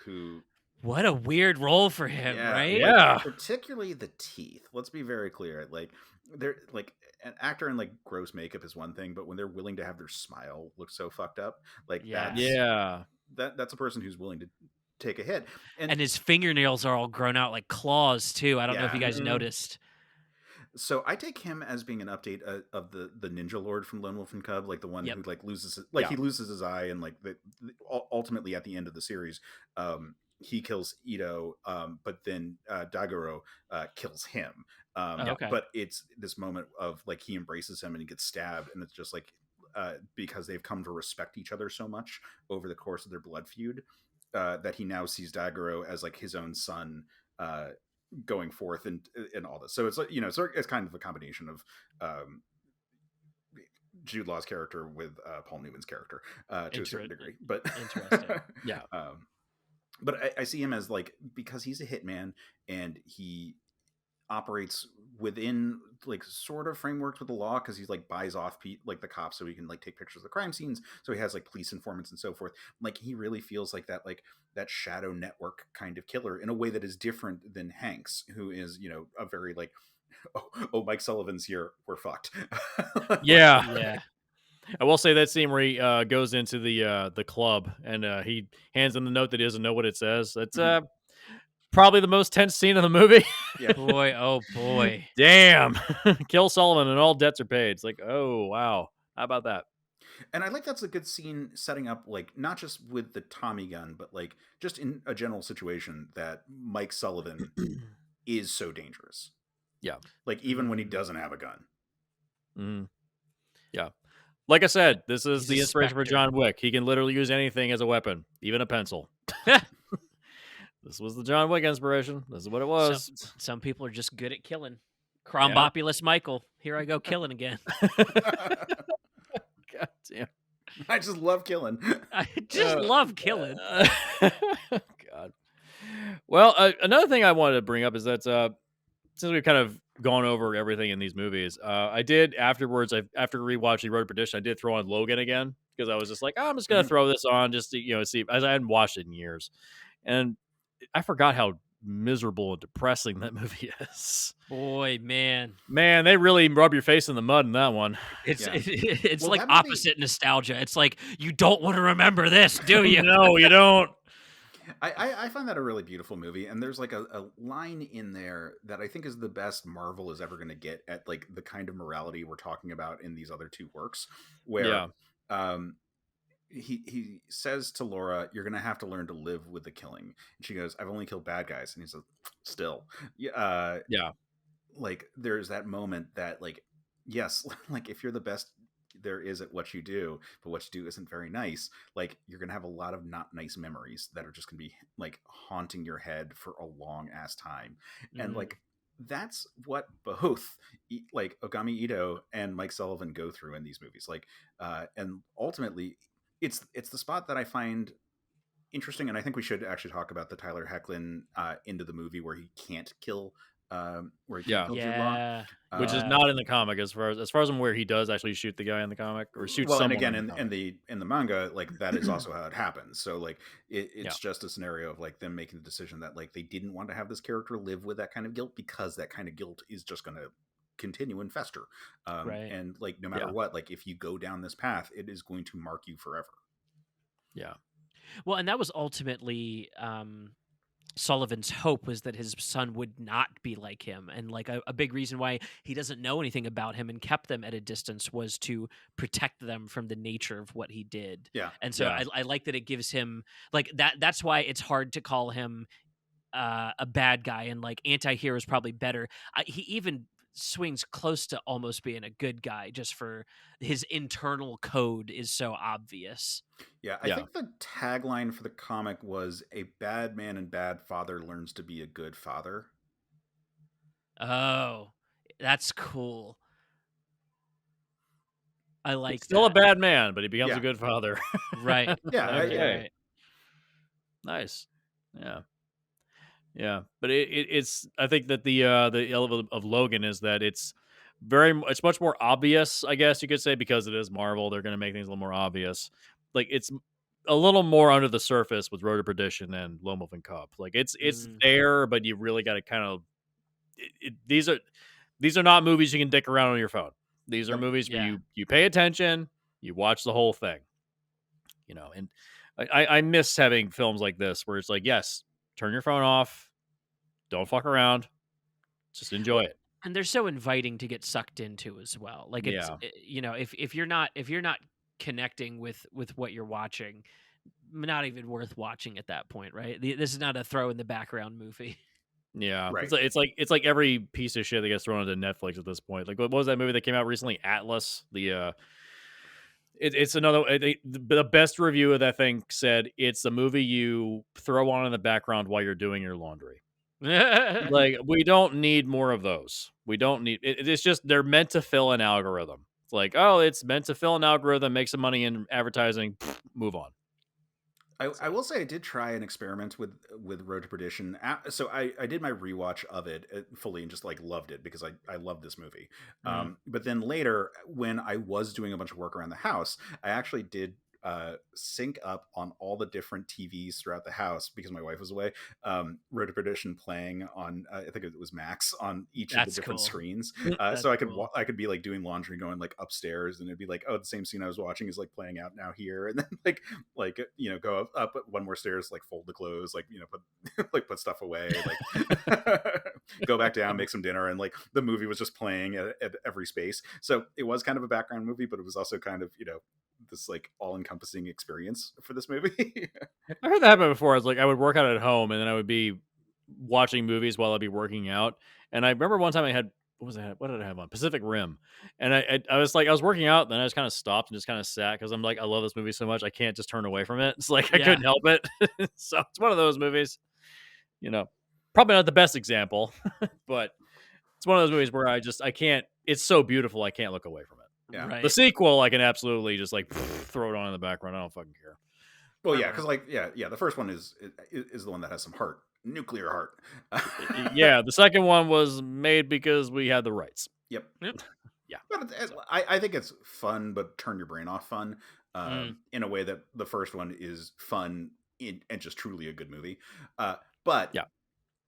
who What a weird role for him, right? Yeah. particularly the teeth. Let's be very clear. Like, they're like an actor in like gross makeup is one thing, but when they're willing to have their smile look so fucked up, like Yeah. that's a person who's willing to take a hit. And his fingernails are all grown out like claws too. I don't know if you Yeah. guys Mhm. noticed. So I take him as being an update of the Ninja Lord from Lone Wolf and Cub, like the one Yep. who like loses Yeah. he loses his eye, and like ultimately at the end of the series, he kills Ito, but then Daigoro kills him. Okay. But it's this moment of like he embraces him and he gets stabbed, and it's just like because they've come to respect each other so much over the course of their blood feud, that he now sees Daigoro as like his own son. going forth and all this. So it's like, it's kind of a combination of Jude Law's character with Paul Newman's character to a certain degree, but Interesting. Yeah. But I see him as like, because he's a hitman and he operates within like sort of frameworks with the law, because he's like buys off like the cops so he can like take pictures of the crime scenes, so he has like police informants and so forth. Like he really feels like that shadow network kind of killer in a way that is different than Hanks, who is a very like oh, Mike Sullivan's here, we're fucked. Yeah. Yeah. I will say that scene where he goes into the club and he hands him the note that he doesn't know what it says. That's probably the most tense scene of the movie. Yeah. Boy, oh boy. Damn. Kill Sullivan and all debts are paid. It's like, oh, wow. How about that? And I like that's a good scene setting up, like, not just with the Tommy gun, but like just in a general situation that Mike Sullivan is so dangerous. Yeah. Like, even when he doesn't have a gun. Mm-hmm. Yeah. Like I said, this is He's the a inspiration for specter. John Wick. He can literally use anything as a weapon, even a pencil. This was the John Wick inspiration. This is what it was. Some people are just good at killing. Crombopulous Michael. Here I go killing again. God damn. I just love killing. I just love killing. God. Well, another thing I wanted to bring up is that since we've kind of gone over everything in these movies, I did afterwards. After rewatching Road to Perdition, I did throw on Logan again because I was just like, I'm just gonna throw this on just to see, as I hadn't watched it in years, and I forgot how miserable and depressing that movie is. Boy, man, they really rub your face in the mud in that one. it's Yeah. it's Well, like that movie- opposite nostalgia. It's like, you don't want to remember this, do you? No, you don't. I find that a really beautiful movie, and there's like a line in there that I think is the best Marvel is ever going to get at like the kind of morality we're talking about in these other two works, where he says to Laura, "You're going to have to learn to live with the killing," and she goes, "I've only killed bad guys," and he says, "Still, yeah." Like there's that moment that like, yes, like if you're the best there is at what you do, but what you do isn't very nice, like you're gonna have a lot of not nice memories that are just gonna be like haunting your head for a long ass time. And like that's what both like Ogami Ito and Mike Sullivan go through in these movies, like and ultimately it's the spot that I find interesting, and I think we should actually talk about the Tyler Hoechlin into the movie where he can't kill where he can't kill Jude Law. Which is not in the comic, as far as I'm aware. He does actually shoot the guy in the comic, or shoot someone. And again, in the manga, like that is also how it happens. So like it's just a scenario of like them making the decision that like they didn't want to have this character live with that kind of guilt, because that kind of guilt is just going to continue and fester. And like no matter what, like if you go down this path, it is going to mark you forever. Yeah. Well, and that was ultimately Sullivan's hope, was that his son would not be like him. And like a big reason why he doesn't know anything about him and kept them at a distance was to protect them from the nature of what he did. Yeah. And so I like that it gives him like that. That's why it's hard to call him a bad guy, and like anti-hero is probably better. He even swings close to almost being a good guy, just for his internal code is so obvious. Yeah, I think the tagline for the comic was "A bad man and bad father learns to be a good father." Oh, that's cool. I like He's still that. a bad man, but he becomes a good father. Right. Yeah. Okay. Right. Nice. Yeah. But it's I think that the element of Logan is that it's much more obvious, I guess you could say, because it is Marvel. They're going to make things a little more obvious. Like it's a little more under the surface with Road to Perdition and Lone Wolf and Cub. Like it's there, but you really got to kind of these are not movies you can dick around on your phone. These are movies where you pay attention, you watch the whole thing. And I miss having films like this where it's like, yes, turn your phone off, don't fuck around, just enjoy it. And they're so inviting to get sucked into as well. Like it's if you're not connecting with what you're watching, not even worth watching at that point, right? This is not a throw in the background movie. Yeah, right. It's like every piece of shit that gets thrown into Netflix at this point. Like what was that movie that came out recently? Atlas. It's another. The best review of that thing said it's a movie you throw on in the background while you're doing your laundry. Like, we don't need more of those. We don't need it's just they're meant to fill an algorithm. It's like, "Oh, it's meant to fill an algorithm, make some money in advertising, move on." I So, will say I did try an experiment with Road to Perdition. So I did my rewatch of it fully and just like loved it because I love this movie. Mm. But then later, when I was doing a bunch of work around the house, I actually did sync up on all the different TVs throughout the house because my wife was away. Road to Perdition playing on I think it was Max on each of the That's different cool. screens, That's so I could cool. I could be like doing laundry, going like upstairs, and it'd be like, oh, the same scene I was watching is like playing out now here, and then like go up one more stairs, like fold the clothes, like put like put stuff away, like go back down, make some dinner, and like the movie was just playing at every space. So it was kind of a background movie, but it was also kind of this like all-encompassing experience for this movie. I heard that happen before. I was like, I would work out at home, and then I would be watching movies while I'd be working out. And I remember one time I had what was that? What did I have on? Pacific Rim. And I was like, I was working out, then I just kind of stopped and just kind of sat because I'm like, I love this movie so much, I can't just turn away from it. It's like I Yeah. couldn't help it. So it's one of those movies, you know, probably not the best example, but it's one of those movies where I can't. It's so beautiful, I can't look away from it. Yeah. The Right. sequel, I can absolutely just like throw it on in the background. I don't fucking care. Well, yeah, Uh, because like the first one is the one that has some heart, nuclear heart. Yeah, the second one was made because we had the rights. Yep. Yep. Yeah. But So, I think it's fun, but turn your brain off fun, mm. in a way that the first one is fun and just truly a good movie. But yeah.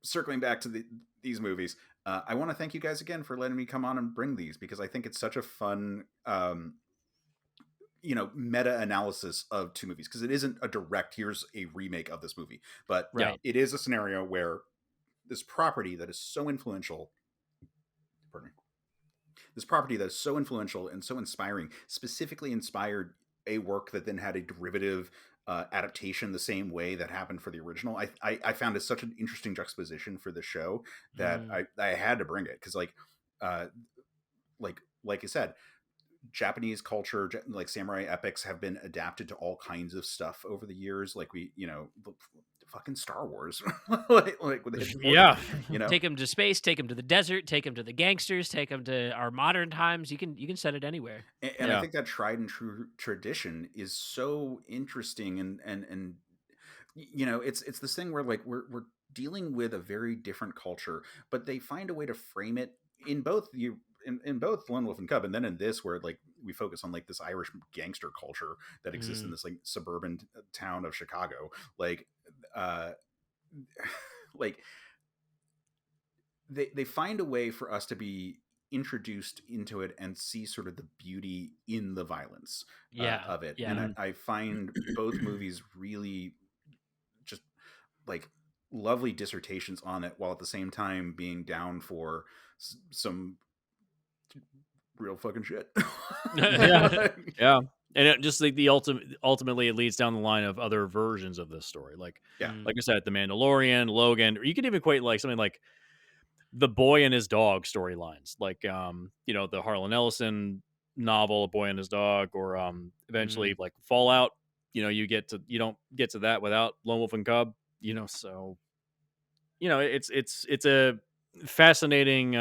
circling back to these movies, I want to thank you guys again for letting me come on and bring these because I think it's such a fun, meta analysis of two movies because it isn't a direct here's a remake of this movie, but Yeah. Right. it is a scenario where this property that is so influential. Pardon me. This property that is so influential and so inspiring, specifically inspired a work that then had a derivative adaptation the same way that happened for the original. I found it such an interesting juxtaposition for the show that Mm. I had to bring it because uh, like I said, Japanese culture, like samurai epics, have been adapted to all kinds of stuff over the years. Like fucking Star Wars, like with the Yeah. Take him to space, take him to the desert, take him to the gangsters, take him to our modern times. You can set it anywhere. And I Yeah. think that tried and true tradition is so interesting, and it's this thing where like we're dealing with a very different culture, but they find a way to frame it in both in both Lone Wolf and Cub, and then in this where like we focus on like this Irish gangster culture that exists in Mm. this like suburban town of Chicago, like uh like they find a way for us to be introduced into it and see sort of the beauty in the violence Yeah. of it. And Yeah. Mhm. I find both movies really just like lovely dissertations on it, while at the same time being down for some real fucking shit. Yeah. Like, Yeah. And it just like the ultimately it leads down the line of other versions of this story. yeah, Mm. Like I said, The Mandalorian, Logan, or you could even equate like something like the boy and his dog storylines. Like the Harlan Ellison novel, A Boy and His Dog, or Mm. eventually like Fallout. You don't get to that without Lone Wolf and Cub, so it's a fascinating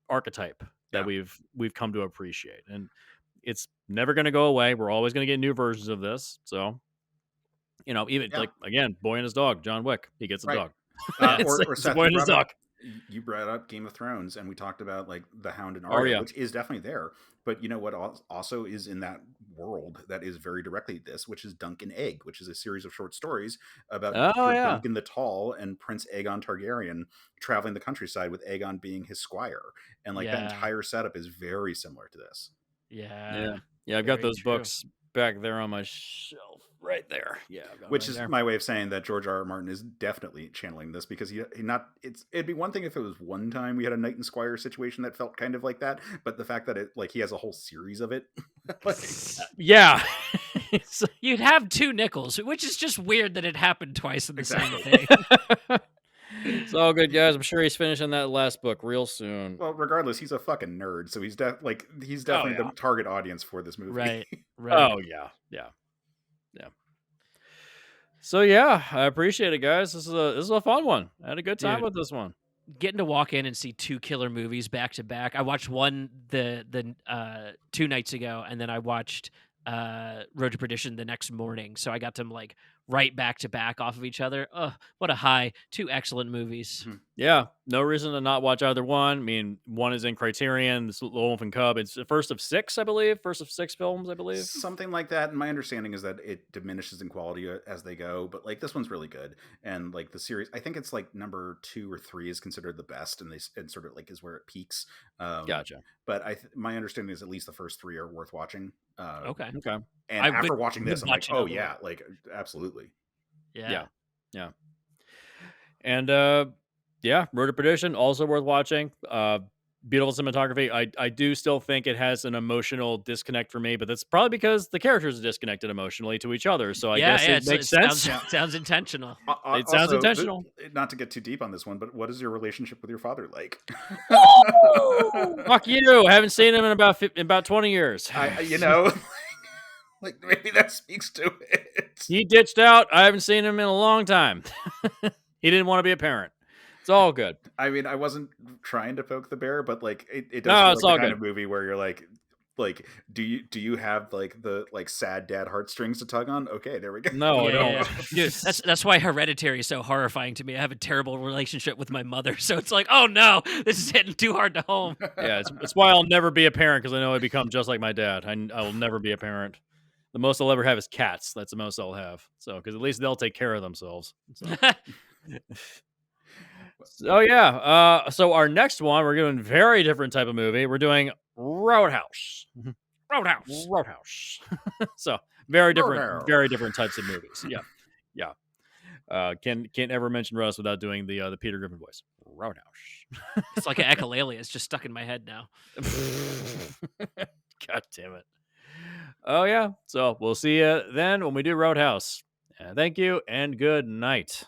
archetype that yeah, we've come to appreciate, and it's never going to go away. We're always going to get new versions of this. So even yeah, like again, Boy and His Dog, John Wick, he gets a right. dog. Yeah. it's like Or it's a Seth, boy and his dog. you brought up Game of Thrones, and we talked about like the Hound and Oh Arya, yeah. which is definitely there. But you know what also is in that world that is very directly this, which is Dunk and Egg, which is a series of short stories about Oh Sir yeah. Duncan the Tall and Prince Aegon Targaryen traveling the countryside with Aegon being his squire, and like that Yeah. entire setup is very similar to this. Yeah. Yeah. Yeah, I've got Very those true. books back there on my shelf right there. Yeah, I've got them Which right is there. my way of saying that George R. R. Martin is definitely channeling this because it'd be one thing if it was one time we had a knight and squire situation that felt kind of like that, but the fact that it like he has a whole series of it, like, Yeah. So- You'd have two nickels, which is just weird that it happened twice in the same exactly. thing. it's all good, guys. I'm sure he's finishing that last book real soon. Well, regardless, he's a fucking nerd, so he's Oh definitely yeah. the target audience for this movie. Right. Right. Oh yeah. Yeah. Yeah. So yeah, I appreciate it, guys. This is a fun one. I had a good time Dude, with this one. getting to walk in and see two killer movies back to back. I watched one the 2 nights ago, and then I watched Road to Perdition the next morning. So I got them like right back to back off of each other. Oh, what a high! Two excellent movies. Yeah, no reason to not watch either one. I mean, one is in Criterion, this Lone Wolf and Cub. It's the first of six, I believe. First of six films, I believe. Something like that. And my understanding is that it diminishes in quality as they go, but like this one's really good. And like the series, I think it's like number 2 or 3 is considered the best, and and sort of like is where it peaks. Gotcha. But my understanding is at least the first 3 are worth watching. Okay. Okay. And I after would- watching this, would I'm like, watch oh another yeah, one. like absolutely. Yeah. Yeah. And yeah, Road to Perdition, also worth watching. Beautiful cinematography. I do still think it has an emotional disconnect for me, but that's probably because the characters are disconnected emotionally to each other. So I guess it makes sense. Sounds intentional. It sounds Also, intentional. not to get too deep on this one, but what is your relationship with your father like? Fuck you! I haven't seen him in about 20 years. You know, like maybe that speaks to it. He ditched out. I haven't seen him in a long time. He didn't want to be a parent. It's all good. I mean, I wasn't trying to poke the bear, but like it does No, feel it's like all the kind good. of movie where you're like do you have like the like sad dad heartstrings to tug on? Okay, there we go. No, I don't. Dude, that's why Hereditary is so horrifying to me. I have a terrible relationship with my mother, so it's like, oh no, this is hitting too hard to home. Yeah, it's why I'll never be a parent, because I know I become just like my dad. I will never be a parent. The most I'll ever have is cats. That's the most I'll have. So, because at least they'll take care of themselves. So yeah. So our next one, we're doing a very different type of movie. We're doing Roadhouse. Roadhouse. Roadhouse. So very different, Roadhouse. very different types of movies. Yeah. Can't ever mention Russ without doing the Peter Griffin voice. Roadhouse. It's like an echolalia. It's just stuck in my head now. God damn it. Oh yeah. So we'll see you then when we do Roadhouse. Thank you and good night.